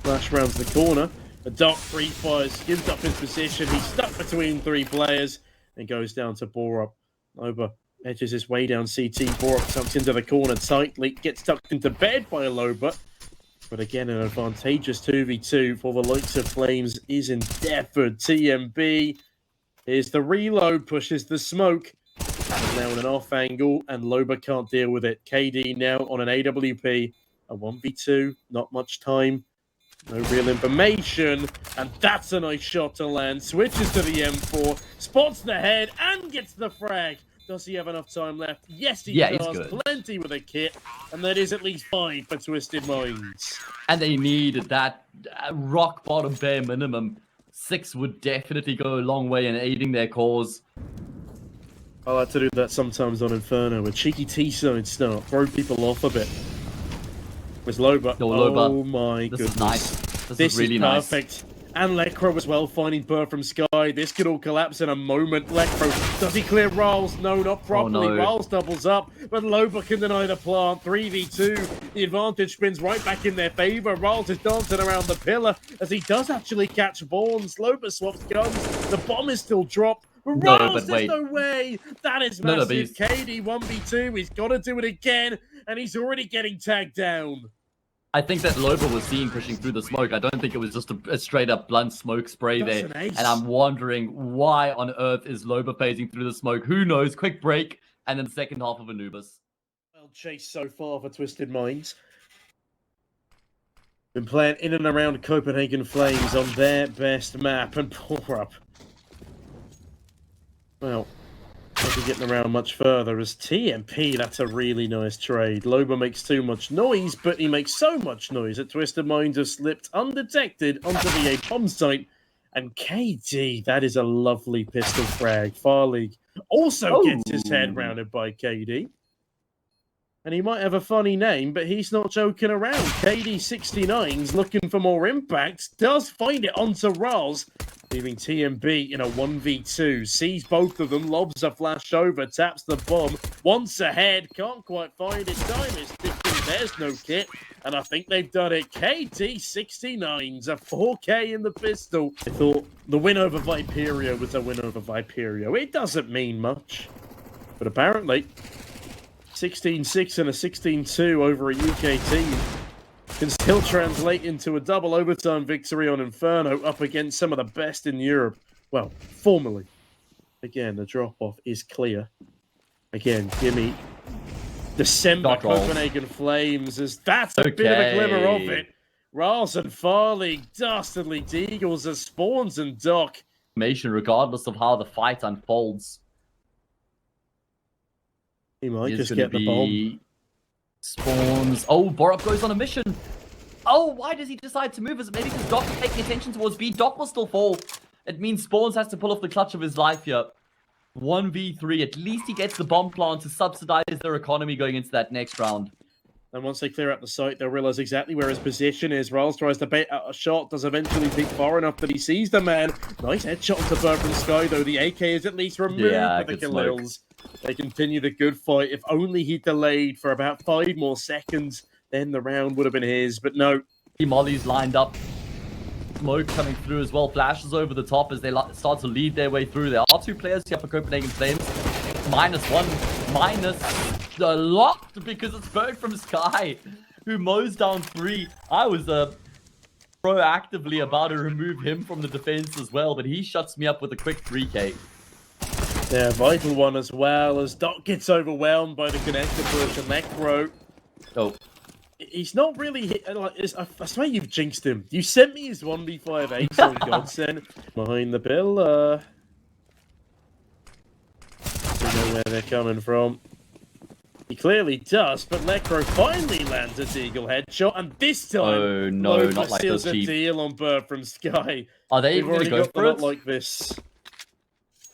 Flash rounds the corner. A Doc free fires, gives up his position. He's stuck between 3 players and goes down to Borup. Loba edges his way down CT. Borup tucks into the corner tightly, gets tucked into bed by Loba. But again, an advantageous 2v2 for the likes of Flames is endeavored. TMB is the reload, pushes the smoke. Now in an off angle, and Loba can't deal with it. KD now on an AWP. A 1v2, not much time. No real information, and that's a nice shot to land. Switches to the M4, spots the head, and gets the frag. Does he have enough time left? Yes, he does. Plenty with a kit, and that is at least 5 for Twisted Minds. And they needed that rock bottom bare minimum. 6 would definitely go a long way in aiding their cause. I like to do that sometimes on Inferno. A cheeky T-side start, throw people off a bit. With Loba. Oh my goodness. This is nice. This is really perfect. Nice. And Lekro as well, finding Burr from Sky. This could all collapse in a moment. Lekro, does he clear Rolls? No, not properly. Oh, no. Rolls doubles up, but Loba can deny the plant. 3v2. The advantage spins right back in their favor. Rolls is dancing around the pillar as he does actually catch Vaughns. Loba swaps guns. The bomb is still dropped. But Rolls, there's no way. That is massive. KD 1v2. He's got to do it again, and he's already getting tagged down. I think that Loba was seen pushing through the smoke. I don't think it was just a straight up blunt smoke spray there. And I'm wondering why on earth is Loba phasing through the smoke. Who knows? Quick break and then the second half of Anubis. Wild chase so far for Twisted Minds. Been playing in and around Copenhagen Flames on their best map, and poor up. Well, not be getting around much further as TMP. That's a really nice trade. Loba makes too much noise, but he makes so much noise that Twisted Minds have slipped undetected onto the A bomb site. And KD, that is a lovely pistol frag. Farleague also gets his head rounded by KD. And he might have a funny name, but he's not joking around. KD69's looking for more impact, does find it onto Rals, leaving TMB in a 1v2. Sees both of them, lobs a flash over, taps the bomb, wants ahead, can't quite find it. Time is ticking, there's no kit, and I think they've done it. KD69's a 4K in the pistol. I thought the win over Viperio was a win over Viperio. It doesn't mean much, but apparently 16-6 and a 16-2 over a UK team can still translate into a double overtime victory on Inferno up against some of the best in Europe. Well, formally. Again, the drop-off is clear. Again, gimme December Copenhagen Flames, as that's a bit of a glimmer of it. Rals and Farleague, dastardly Deagles as Spawns and Doc. Regardless of how the fight unfolds. He might just get the bomb. Spawns. Oh, Borup goes on a mission. Oh, why does he decide to move? Is it maybe because Doc is taking attention towards B? Doc will still fall. It means Spawns has to pull off the clutch of his life here. 1v3. At least he gets the bomb plant to subsidize their economy going into that next round. And once they clear out the site, they'll realize exactly where his position is. Rals tries to bait out a shot, does eventually peek far enough that he sees the man. Nice headshot to Bird from Sky, though. The AK is at least removed for the kills. They continue the good fight. If only he delayed for about 5 more seconds, then the round would have been his. But no. Molly's lined up. Smoke coming through as well. Flashes over the top as they start to lead their way through. There are 2 players here for Copenhagen Flames. -1, minus a lot because it's Bird from Sky who mows down 3. I was proactively about to remove him from the defense as well, but he shuts me up with a quick 3K. Yeah, vital one as well, as Doc gets overwhelmed by the connector push and Necro. Oh. He's not really hit. I swear you've jinxed him. You sent me his 1v5 ace on Godsend. Behind the pillar. We know where they're coming from. He clearly does, but Necro finally lands a Deagle headshot, and this time, oh no, Loba not like steals this, a Chief. deal on Bird from Sky. Are they We've even going to already go got for the lot it? like this.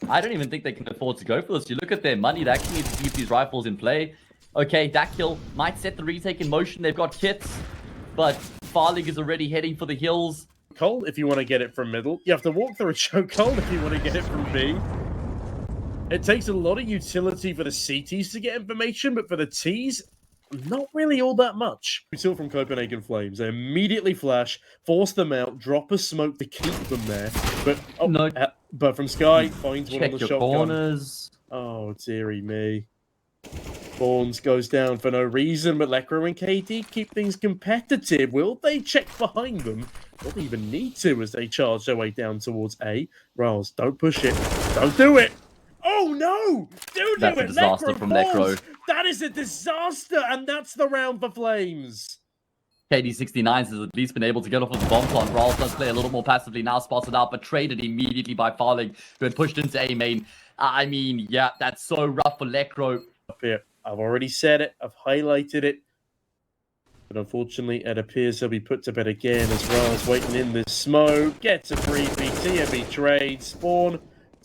I don't even think they can afford to go for this. You look at their money, they actually need to keep these rifles in play. Okay, that kill might set the retake in motion. They've got kits, but Farleague is already heading for the hills. Cold if you want to get it from middle. You have to walk through a chokehold if you want to get it from B. It takes a lot of utility for the CTs to get information, but for the Ts, not really all that much. We saw from Copenhagen Flames. They immediately flash, force them out, drop a smoke to keep them there. But no. But from Sky finds one on the Check your shotgun. corners. Oh, dearie me. Spawns goes down for no reason, but Lekro and KD keep things competitive. Will they check behind them? Don't even need to as they charge their way down towards A. Rals, don't push it. Don't do it. Oh no! That's a disaster from Necro. That is a disaster, and that's the round for Flames. KD69 has at least been able to get off of the bomb plant. Rals does play a little more passively now, spotted out, but traded immediately by Farleague, who had pushed into A main. I mean, yeah, that's so rough for Necro. Up here. I've already said it. I've highlighted it. But unfortunately, it appears he'll be put to bed again as Rals waiting in this smoke. Gets a freebie. TMB trade. Spawn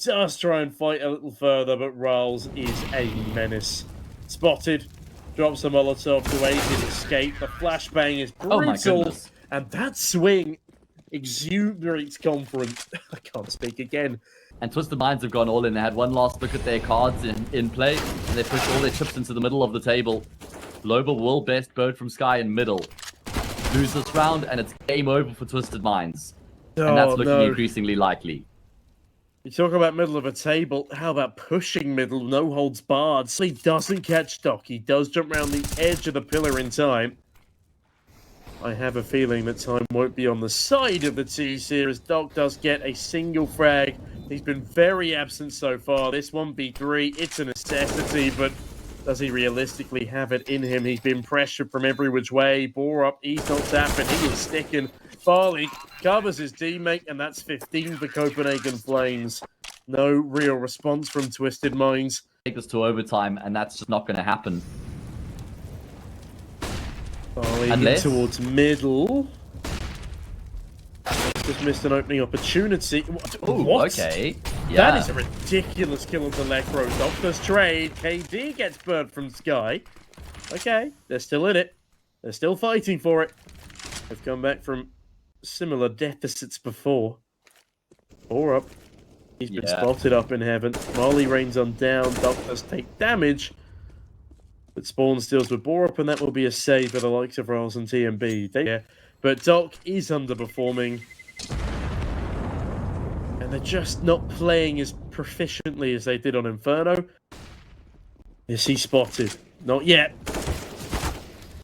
does try and fight a little further, but Rals is a menace. Spotted. Drops a Molotov to aid his escape. The flashbang is brutal. Oh my goodness. And that swing exuberates confidence. I can't speak again. And Twisted Minds have gone all in. They had one last look at their cards in play, and they pushed all their chips into the middle of the table. Loba will best Bird from Sky in middle. Lose this round, and it's game over for Twisted Minds. And that's looking increasingly likely. You talk about middle of a table. How about pushing middle? No holds barred. So he doesn't catch Doc. He does jump around the edge of the pillar in time. I have a feeling that time won't be on the side of the T's here as Doc does get a single frag. He's been very absent so far. This 1v3, it's a necessity, but does he realistically have it in him? He's been pressured from every which way. Borup, he's not tapping. He is sticking. Farley covers his teammate, and that's 15 for Copenhagen Flames. No real response from Twisted Minds. Take this to overtime, and that's just not going to happen. Farley in towards middle. Just missed an opening opportunity. Ooh, what? Okay. Yeah. That is a ridiculous kill onto Lecro. Doctor's trade. KD gets burned from Sky. Okay, they're still in it. They're still fighting for it. They've come back from similar deficits before. Borup. He's been spotted up in heaven. Marley rains on down. Doctors take damage. But Spawn steals with Borup, and that will be a save for the likes of Royals and TMB. But Doc is underperforming. And they're just not playing as proficiently as they did on Inferno. Is he spotted? Not yet.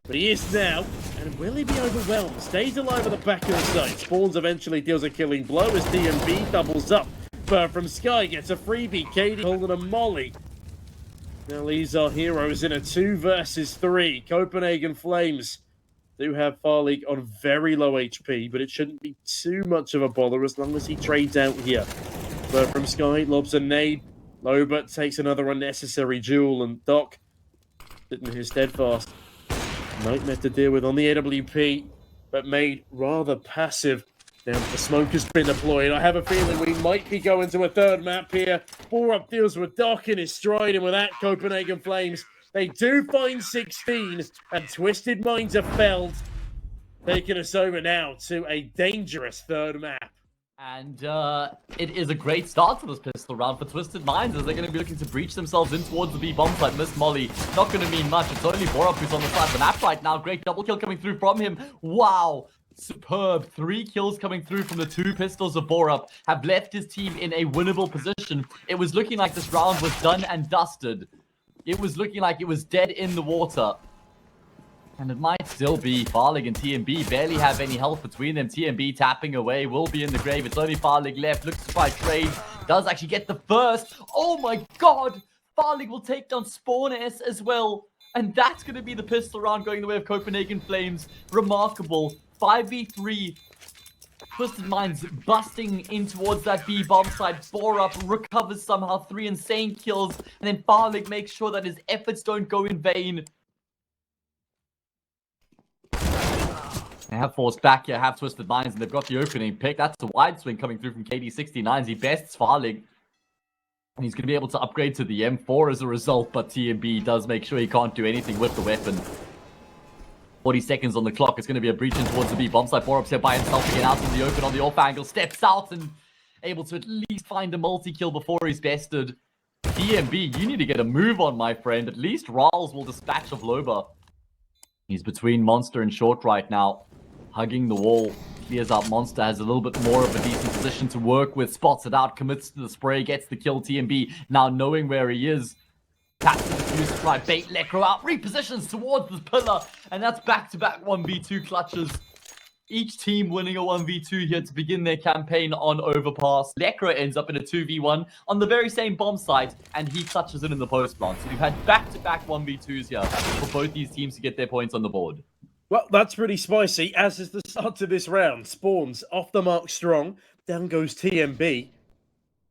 But he is now. And will he be overwhelmed? Stays alive at the back of the site. Spawns eventually deals a killing blow as TMB doubles up. But from Sky gets a freebie. KD holding a molly. Now these are heroes in a 2 versus 3. Copenhagen Flames do have Farleague on very low HP, but it shouldn't be too much of a bother as long as he trades out here. But from Sky, lobs a nade. Lobert takes another unnecessary duel, and Doc sitting in his steadfast. Nightmare to deal with on the AWP, but made rather passive. Now the smoke has been deployed. I have a feeling we might be going to a third map here. Borup deals with Doc in his stride, and with that, Copenhagen Flames, they do find 16, and Twisted Minds are felled, taking us over now to a dangerous third map. And it is a great start to this pistol round for Twisted Minds, as they're going to be looking to breach themselves in towards the B bomb site. Missed Molly, not going to mean much. It's only Borup who's on the side of the map right now. Great double kill coming through from him. Wow. Superb. 3 kills coming through from the 2 pistols of Borup have left his team in a winnable position. It was looking like this round was done and dusted. It was looking like it was dead in the water. And it might still be. Farleague and TMB barely have any health between them. TMB tapping away, will be in the grave. It's only Farleague left. Looks to try trade. Does actually get the first. Oh my god! Farleague will take down Spawn S as well. And that's going to be the pistol round going the way of Copenhagen Flames. Remarkable. 5v3. Twisted Minds busting in towards that B bomb site. Borup recovers somehow 3 insane kills. And then Farleague makes sure that his efforts don't go in vain. They have forced back here, have Twisted Minds, and they've got the opening pick. That's a wide swing coming through from KD69. He bests Farleague. And he's going to be able to upgrade to the M4 as a result, but TMB does make sure he can't do anything with the weapon. 40 seconds on the clock. It's going to be a breach in towards the B bomb site. Borup's here by himself to get out in the open on the off angle. Steps out and able to at least find a multi-kill before he's bested. TMB, you need to get a move on, my friend. At least Rawls will dispatch of Loba. He's between Monster and Short right now. Hugging the wall. Clears out Monster. Has a little bit more of a decent position to work with. Spots it out. Commits to the spray. Gets the kill. TMB now knowing where he is. Taps to the fuse to try bait Lecro out. Repositions towards the pillar. And that's back-to-back 1v2 clutches. Each team winning a 1v2 here to begin their campaign on Overpass. Lecro ends up in a 2v1 on the very same bomb site, and he clutches it in the post plant. So we've had back-to-back 1v2s here for both these teams to get their points on the board. Well, that's pretty spicy, as is the start to this round. Spawns off the mark strong. Down goes TMB.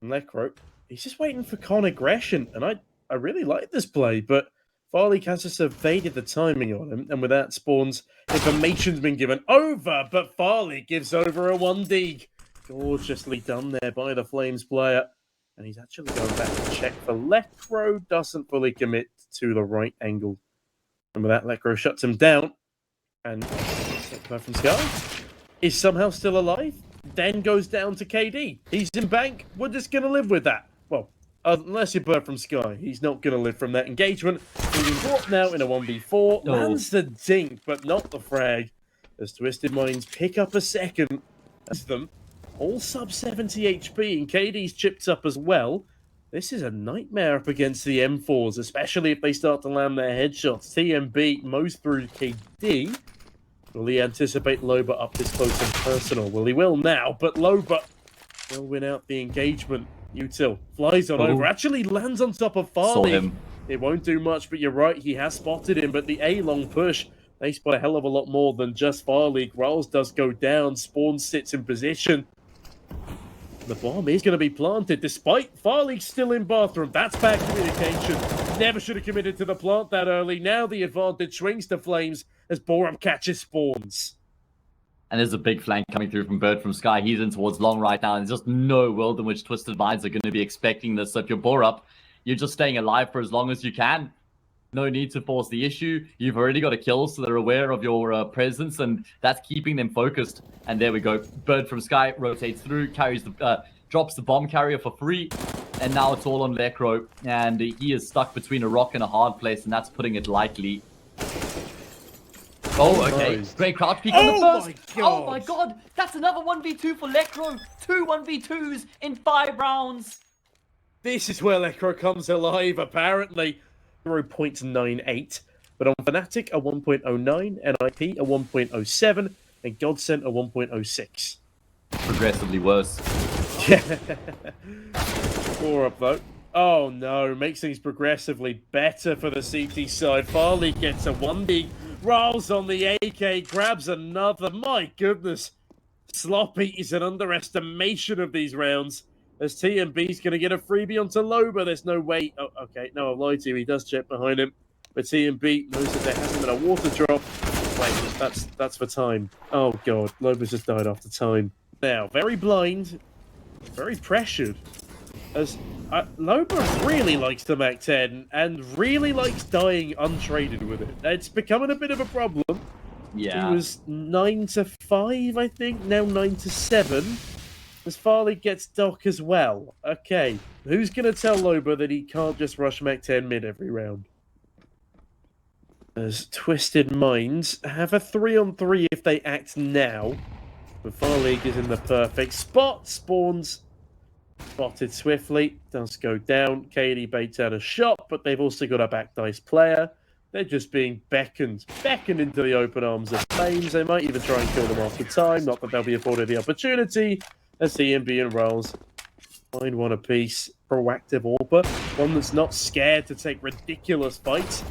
And Lecro, he's just waiting for con aggression. And I really like this play, but Farleague has just evaded the timing on him. And with that, Spawn's information's been given over, but Farleague gives over a 1D. Gorgeously done there by the Flames player. And he's actually going back to check for Lecro. Doesn't fully commit to the right angle. And with that, Lecro shuts him down. And from Sky is somehow still alive. Then goes down to KD. He's in bank. We're just going to live with that. Well, unless you're Bird from Sky, he's not going to live from that engagement. Being brought now in a 1v4. Lands the dink, but not the frag. As Twisted Minds pick up a second. As them all sub 70 HP, and KD's chipped up as well. This is a nightmare up against the M4s, especially if they start to land their headshots. TMB mows through KD. Will he anticipate Loba up this close and personal? Well, he will now, but Loba will win out the engagement. Util flies on over, actually lands on top of Farleague. It won't do much, but you're right, he has spotted him. But the A-long push, they spot a hell of a lot more than just Farleague. Rolls does go down, Spawn sits in position. The bomb is going to be planted, despite Farleague still in bathroom. That's bad communication. Never should have committed to the plant that early. Now the advantage swings to Flames as Borup catches Spawns. And there's a big flank coming through from Bird from Sky. He's in towards long right now, and there's just no world in which Twisted Minds are going to be expecting this. So if you're Borup, you're just staying alive for as long as you can. No need to force the issue. You've already got a kill, so they're aware of your presence, and that's keeping them focused. And there we go. Bird from Sky rotates through, carries the drops the bomb carrier for free, and now it's all on Lekro, and he is stuck between a rock and a hard place, and that's putting it lightly. Oh, okay. Nice. Great crouch peek on the first. God. Oh my god, that's another 1v2 for Lekro. 2 1v2s in 5 rounds. This is where Lekro comes alive, apparently. 0.98, but on Fnatic a 1.09, NIP a 1.07, and Godsent a 1.06. Progressively worse. Yeah. 4 up though. Oh no, makes things progressively better for the CT side. Farley gets a 1B, rolls on the AK, grabs another. My goodness. Sloppy is an underestimation of these rounds. As TMB's going to get a freebie onto Loba. There's no way. Oh, okay. No, I've lied to you. He does check behind him. But TMB knows that there hasn't been a water drop. Wait, that's for time. Oh, God. Loba's just died after time. Now, very blind. Very pressured. As Loba really likes the MAC-10 and really likes dying untraded with it. It's becoming a bit of a problem. Yeah. He was 9-5, I think. Now 9-7. As Farley gets Doc as well. Okay, who's going to tell Loba that he can't just rush MAC-10 mid every round? As Twisted Minds have a 3-on-3 if they act now. But Farley is in the perfect spot. Spawns spotted swiftly. Does go down. KD baits out a shot, but they've also got a back dice player. They're just being beckoned into the open arms of Flames. They might even try and kill them after time. Not that they'll be afforded the opportunity. As TMB and Rolls find one apiece. Proactive AWPer. One that's not scared to take ridiculous fights.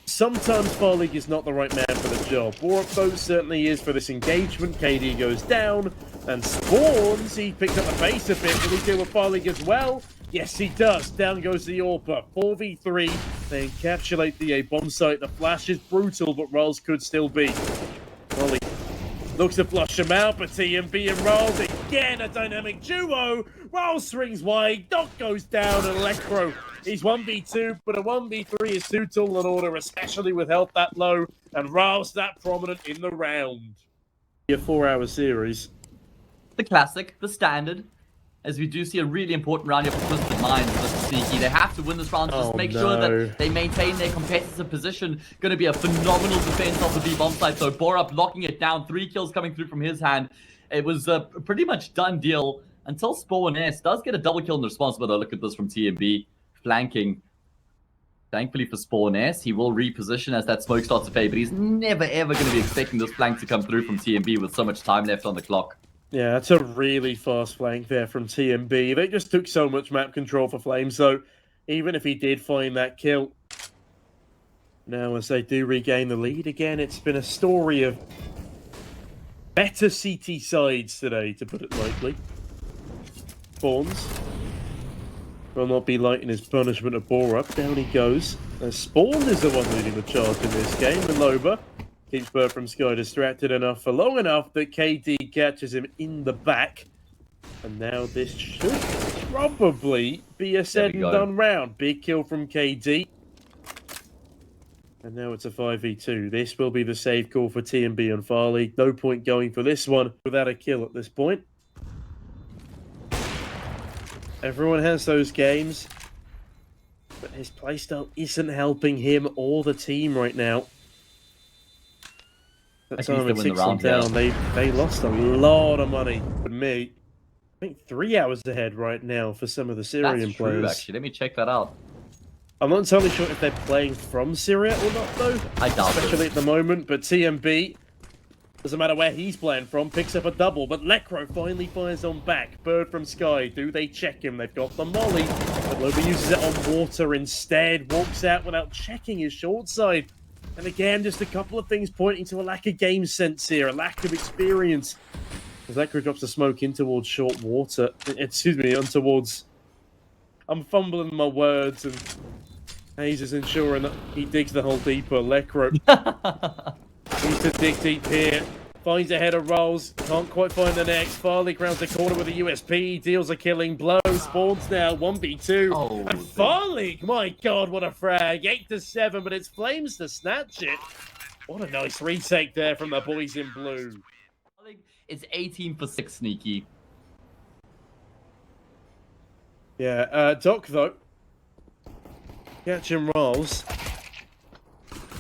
Sometimes Farleague is not the right man for the job. Borup, though, certainly is for this engagement. KD goes down. And Spawns, he picks up the base a bit. Will he deal with Farleague as well? Yes, he does. Down goes the AWPer. 4v3. They encapsulate the A bomb site. The flash is brutal, but Rolls could still be. Farleague looks to flush him out, but TMB and Rolls again, a dynamic duo. Rolls swings wide, Doc goes down, and Lekro, he's 1v2, but a 1v3 is too tall an order, especially with health that low, and Rolls that prominent in the round. A 4-hour series. The classic, the standard. As we do see a really important round here for Twisted Minds versus Sneaky. They have to win this round just to make sure that they maintain their competitive position. Going to be a phenomenal defense off the B bomb side. So Borup locking it down. 3 kills coming through from his hand. It was a pretty much done deal until Spawn S does get a double kill in response. But look at this from TMB. Flanking. Thankfully for Spawn S, he will reposition as that smoke starts to fade. But he's never ever going to be expecting this flank to come through from TMB with so much time left on the clock. Yeah, that's a really fast flank there from TMB. They just took so much map control for Flames, so even if he did find that kill, now as they do regain the lead again, it's been a story of better CT sides today, to put it lightly. Spawns will not be light in his punishment of Borup. Down he goes. Spawn is the one leading the charge in this game, and Loba keeps Bird from Sky distracted enough for long enough that KD catches him in the back. And now this should probably be a said and done round. Big kill from KD. And now it's a 5v2. This will be the save call for TMB and Farley. No point going for this one without a kill at this point. Everyone has those games. But his playstyle isn't helping him or the team right now. That time at 6 on down, they lost a lot of money. For me, I think 3 hours ahead right now for some of the Syrian players. Actually, let me check that out. I'm not entirely sure if they're playing from Syria or not, though. I doubt especially at the moment. But TMB, doesn't matter where he's playing from, picks up a double. But Lekro finally fires on back. Bird from Sky, do they check him? They've got the molly, but Loba uses it on water instead, walks out without checking his short side. And again, just a couple of things pointing to a lack of game sense here, a lack of experience. As Lekro drops the smoke in towards short water. Excuse me, on towards... I'm fumbling my words, and Hayes is ensuring that he digs the hole deeper. Lekro needs to dig deep here. Finds a head of rolls. Can't quite find the next. Farley grounds the corner with a USP. Deals a killing blow. Spawns now. 1v2. Oh, and Farley, my God, what a frag. 8-7, but it's Flames to snatch it. What a nice retake there from the boys in blue. It's 18 for 6, Sneaky. Yeah, Doc, though. Catching rolls.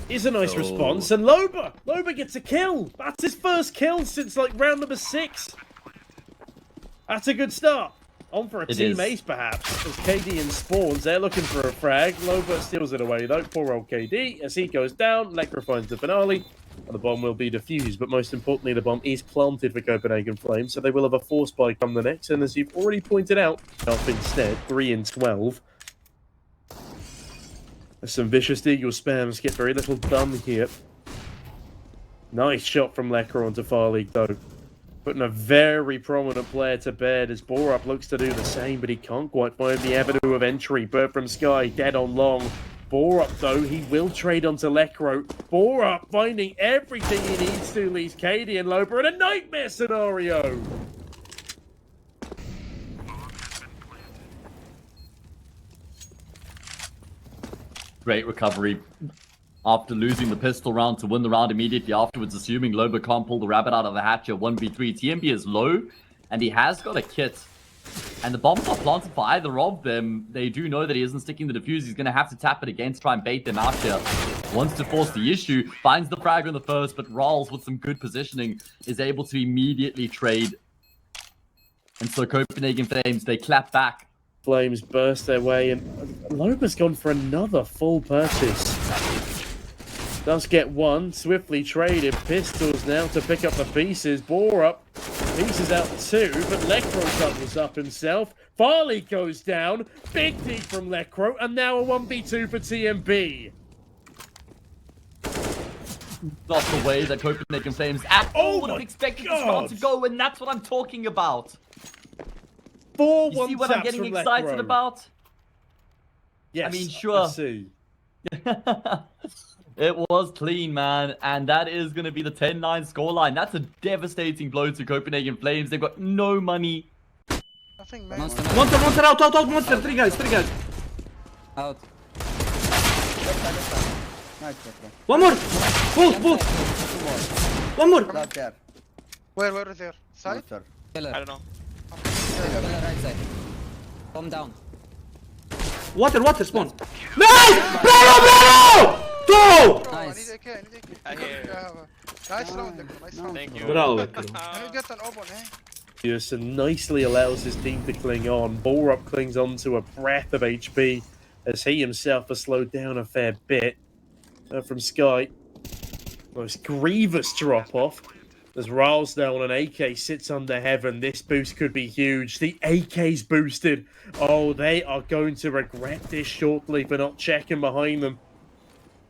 Is a nice response, and Loba gets a kill. That's his first kill since like round number 6. That's a good start. On for a team ace, perhaps. As KD and Spawns, they're looking for a frag. Loba steals it away though. Poor old KD. As he goes down, Lekra finds the finale, and the bomb will be defused. But most importantly, the bomb is planted for Copenhagen Flames, so they will have a force spike come the next. And as you've already pointed out, off instead 3 in 12. Some vicious Deagle spams get very little done here. Nice shot from Lekra onto Farley, though. Putting a very prominent player to bed as Borup looks to do the same, but he can't quite find the avenue of entry. Bird from Sky, dead on long. Borup, though, he will trade onto Lekro. Borup finding everything he needs to, leaves KD and Loba in a nightmare scenario. Great recovery after losing the pistol round to win the round immediately afterwards, assuming Loba can't pull the rabbit out of the hat here. 1v3. TMB is low, and he has got a kit. And the bombs are planted for either of them. They do know that he isn't sticking the defuse. He's going to have to tap it again to try and bait them out here. Wants to force the issue. Finds the frag on the first, but Rawls, with some good positioning, is able to immediately trade. And so Copenhagen Flames, they clap back. Flames burst their way, and Loba's gone for another full purchase. Does get one, swiftly traded. Pistols now to pick up the pieces. Borup, pieces out 2, but Lekro doubles up himself. Farley goes down. Big D from Lekro, and now a 1v2 for TMB. Not the way that Copenhagen Flames at all would have expected this round to go, and that's what I'm talking about. 4 You see what I'm getting excited about? Yes, I mean, sure. I see. It was clean, man, and that is going to be the 10-9 scoreline. That's a devastating blow to Copenhagen Flames. They've got no money. Nothing, man. Monster out, monster. 3 guys. Out. Nice, One more. Both. One more. Out there. Where is there? Side? Monster. I don't know. Killer right side. Bomb down. Water, spawn. Nice! Bravo! 2! I need Nice. AK, I need AK. I hear you. Nice round, Lekro, nice round. Thank you. Bravo. Can you get an open, eh? Yes, and nicely allows his team to cling on. Borup clings on to a breath of HP as he himself has slowed down a fair bit. From Sky, most grievous drop-off. As Riles now on an AK sits under heaven. This boost could be huge. The AK's boosted. Oh, they are going to regret this shortly for not checking behind them.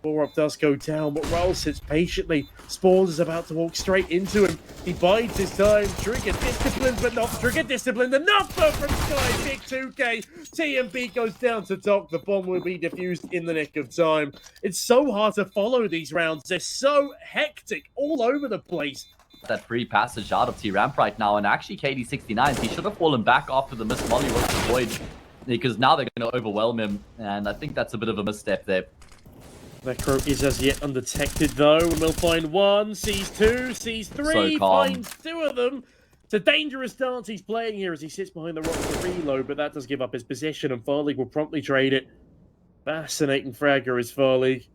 Borup does go down, but Riles sits patiently. Spawns is about to walk straight into him. He bides his time. Trigger disciplined, but not trigger disciplined enough though from Sky. Big 2K. TMB goes down to Doc. The bomb will be defused in the nick of time. It's so hard to follow these rounds. They're so hectic all over the place. That free passage out of T-Ramp right now, and actually KD69, he should have fallen back after the miss molly was deployed, because now they're going to overwhelm him, and I think that's a bit of a misstep there. Lekro is as yet undetected though, and we'll find 1, sees 2, sees 3, So calm. finds 2 of them. It's a dangerous stance he's playing here as he sits behind the rock to reload, but that does give up his position, and Farley will promptly trade it. Fascinating fragger is Farley.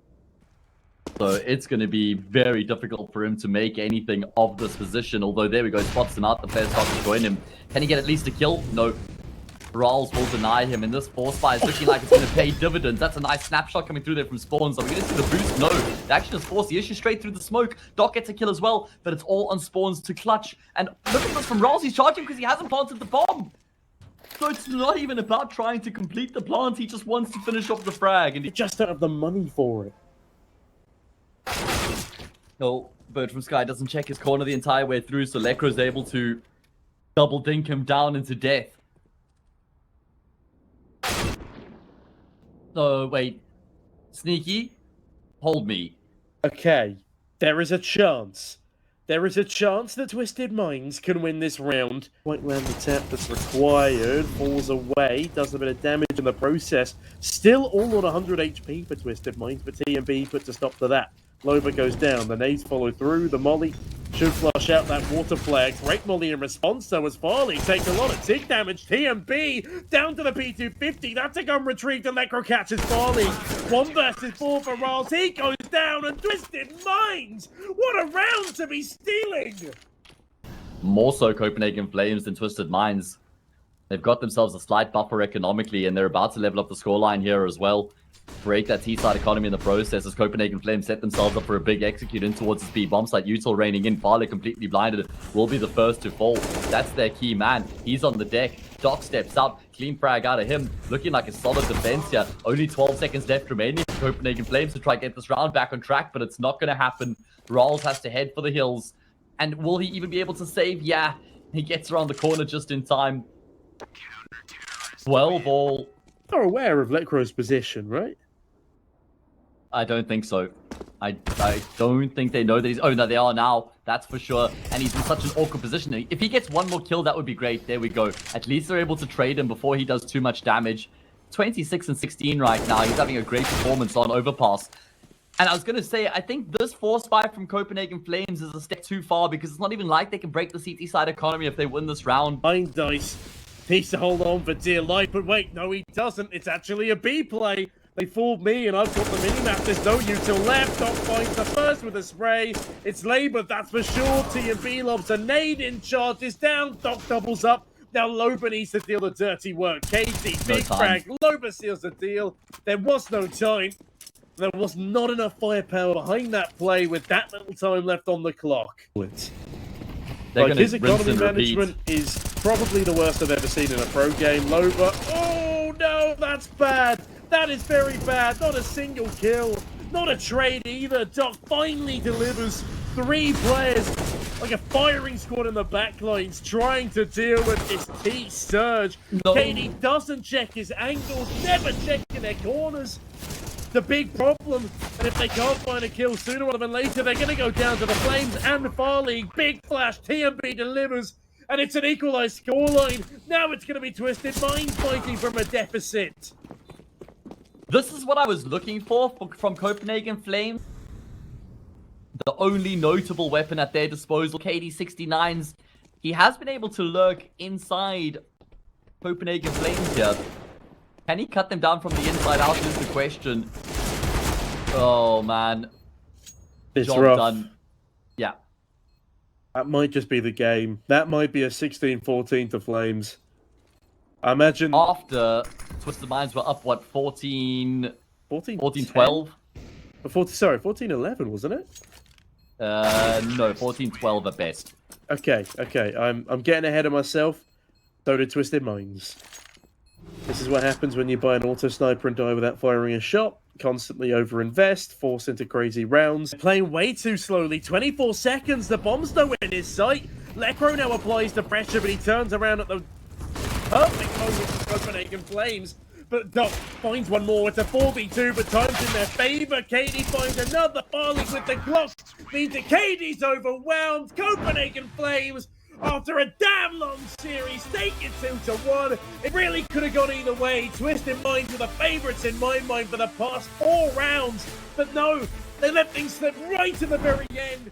So it's going to be very difficult for him to make anything of this position, although there we go, spots him out, the players start to join him. Can he get at least a kill? No. Rawls will deny him, and this force fire is looking like it's going to pay dividends. That's a nice snapshot coming through there from Spawns. Are we going to see the boost? No. The action has forced the issue straight through the smoke. Doc gets a kill as well, but it's all on Spawns to clutch. And look at this from Rawls. He's charging because he hasn't planted the bomb. So it's not even about trying to complete the plant, he just wants to finish off the frag. And They just don't have the money for it. no, Bird from Sky doesn't check his corner the entire way through, so Lekro's able to double dink him down into death. Oh, wait. Sneaky, hold me. Okay, there is a chance. There is a chance that Twisted Minds can win this round. Quite land the tap that's required, falls away, does a bit of damage in the process. Still all on 100 HP for Twisted Minds, but TMB puts a stop to that. Loba goes down, the nades follow through, the molly should flush out that water flare. Great molly in response, so as Farley takes a lot of tick damage. TMB down to the P250, that's a gun retrieved and Lekro catches Farley. 1 versus 4 for Riles, he goes down and Twisted Minds! What a round to be stealing! More so Copenhagen Flames than Twisted Minds. They've got themselves a slight buffer economically, and they're about to level up the scoreline here as well. Break that T-side economy in the process as Copenhagen Flames set themselves up for a big execute in towards the speed bomb site. Util raining in, Farley completely blinded, will be the first to fall. That's their key man. He's on the deck. Doc steps out, clean frag out of him, looking like a solid defense here. Only 12 seconds left remaining for Copenhagen Flames to try and get this round back on track, but it's not going to happen. Rawls has to head for the hills. And will he even be able to save? Yeah, he gets around the corner just in time. 12 all. They're aware of Lekro's position, right? I don't think so. I don't think they know that he's... Oh, no, they are now. That's for sure. And he's in such an awkward position. If he gets one more kill, that would be great. There we go. At least they're able to trade him before he does too much damage. 26 and 16 right now. He's having a great performance on Overpass. And I was going to say, I think this force fight from Copenhagen Flames is a step too far because it's not even like they can break the CT side economy if they win this round. Blind Dice needs to hold on for dear life, but wait, no he doesn't. It's actually a B play. They fooled me and I've got the minimap. There's no util left. Doc finds the first with a spray. It's Labour, that's for sure. TMB lobs a nade in, charges down. Doc doubles up. Now Loba needs to deal the dirty work. Casey, big frag. Loba seals the deal. There was no time. There was not enough firepower behind that play with that little time left on the clock. Like, his economy management is probably the worst I've ever seen in a pro game. Loba, oh no, that's bad. That is very bad. Not a single kill. Not a trade either. Doc finally delivers 3 players, like a firing squad in the backlines, trying to deal with this T-surge. No. Katie doesn't check his angles, never checking their corners. The big problem, and if they can't find a kill sooner rather than later, they're going to go down to the Flames and Farley. Big flash, TMB delivers, and it's an equalized scoreline. Now it's going to be Twisted Minds fighting from a deficit. This is what I was looking for from Copenhagen Flames. The only notable weapon at their disposal, KD69's. He has been able to lurk inside Copenhagen Flames here. Can he cut them down from the inside out is the question. Oh, man. It's Job rough. done. Yeah. That might just be the game. That might be a 16-14 to Flames. I imagine... After Twisted Minds were up, what, 14... 14-12? Sorry, 14-11, wasn't it? No, 14-12 at best. Okay. I'm getting ahead of myself. So did Twisted Minds. This is what happens when you buy an auto sniper and die without firing a shot. Constantly overinvest, force into crazy rounds. Playing way too slowly. 24 seconds, the bomb's nowhere in his sight. Lekro now applies the pressure, but he turns around at the perfect moment for Copenhagen Flames. But Doc finds one more. It's a 4v2, but time's in their favor. Katie finds another. Farley with the Glock means that Katie's overwhelmed. Copenhagen Flames, after a damn long series, take it 2-1. It really could have gone either way. Twisted Minds were the favourites in my mind for the past 4 rounds. But no, they let things slip right to the very end.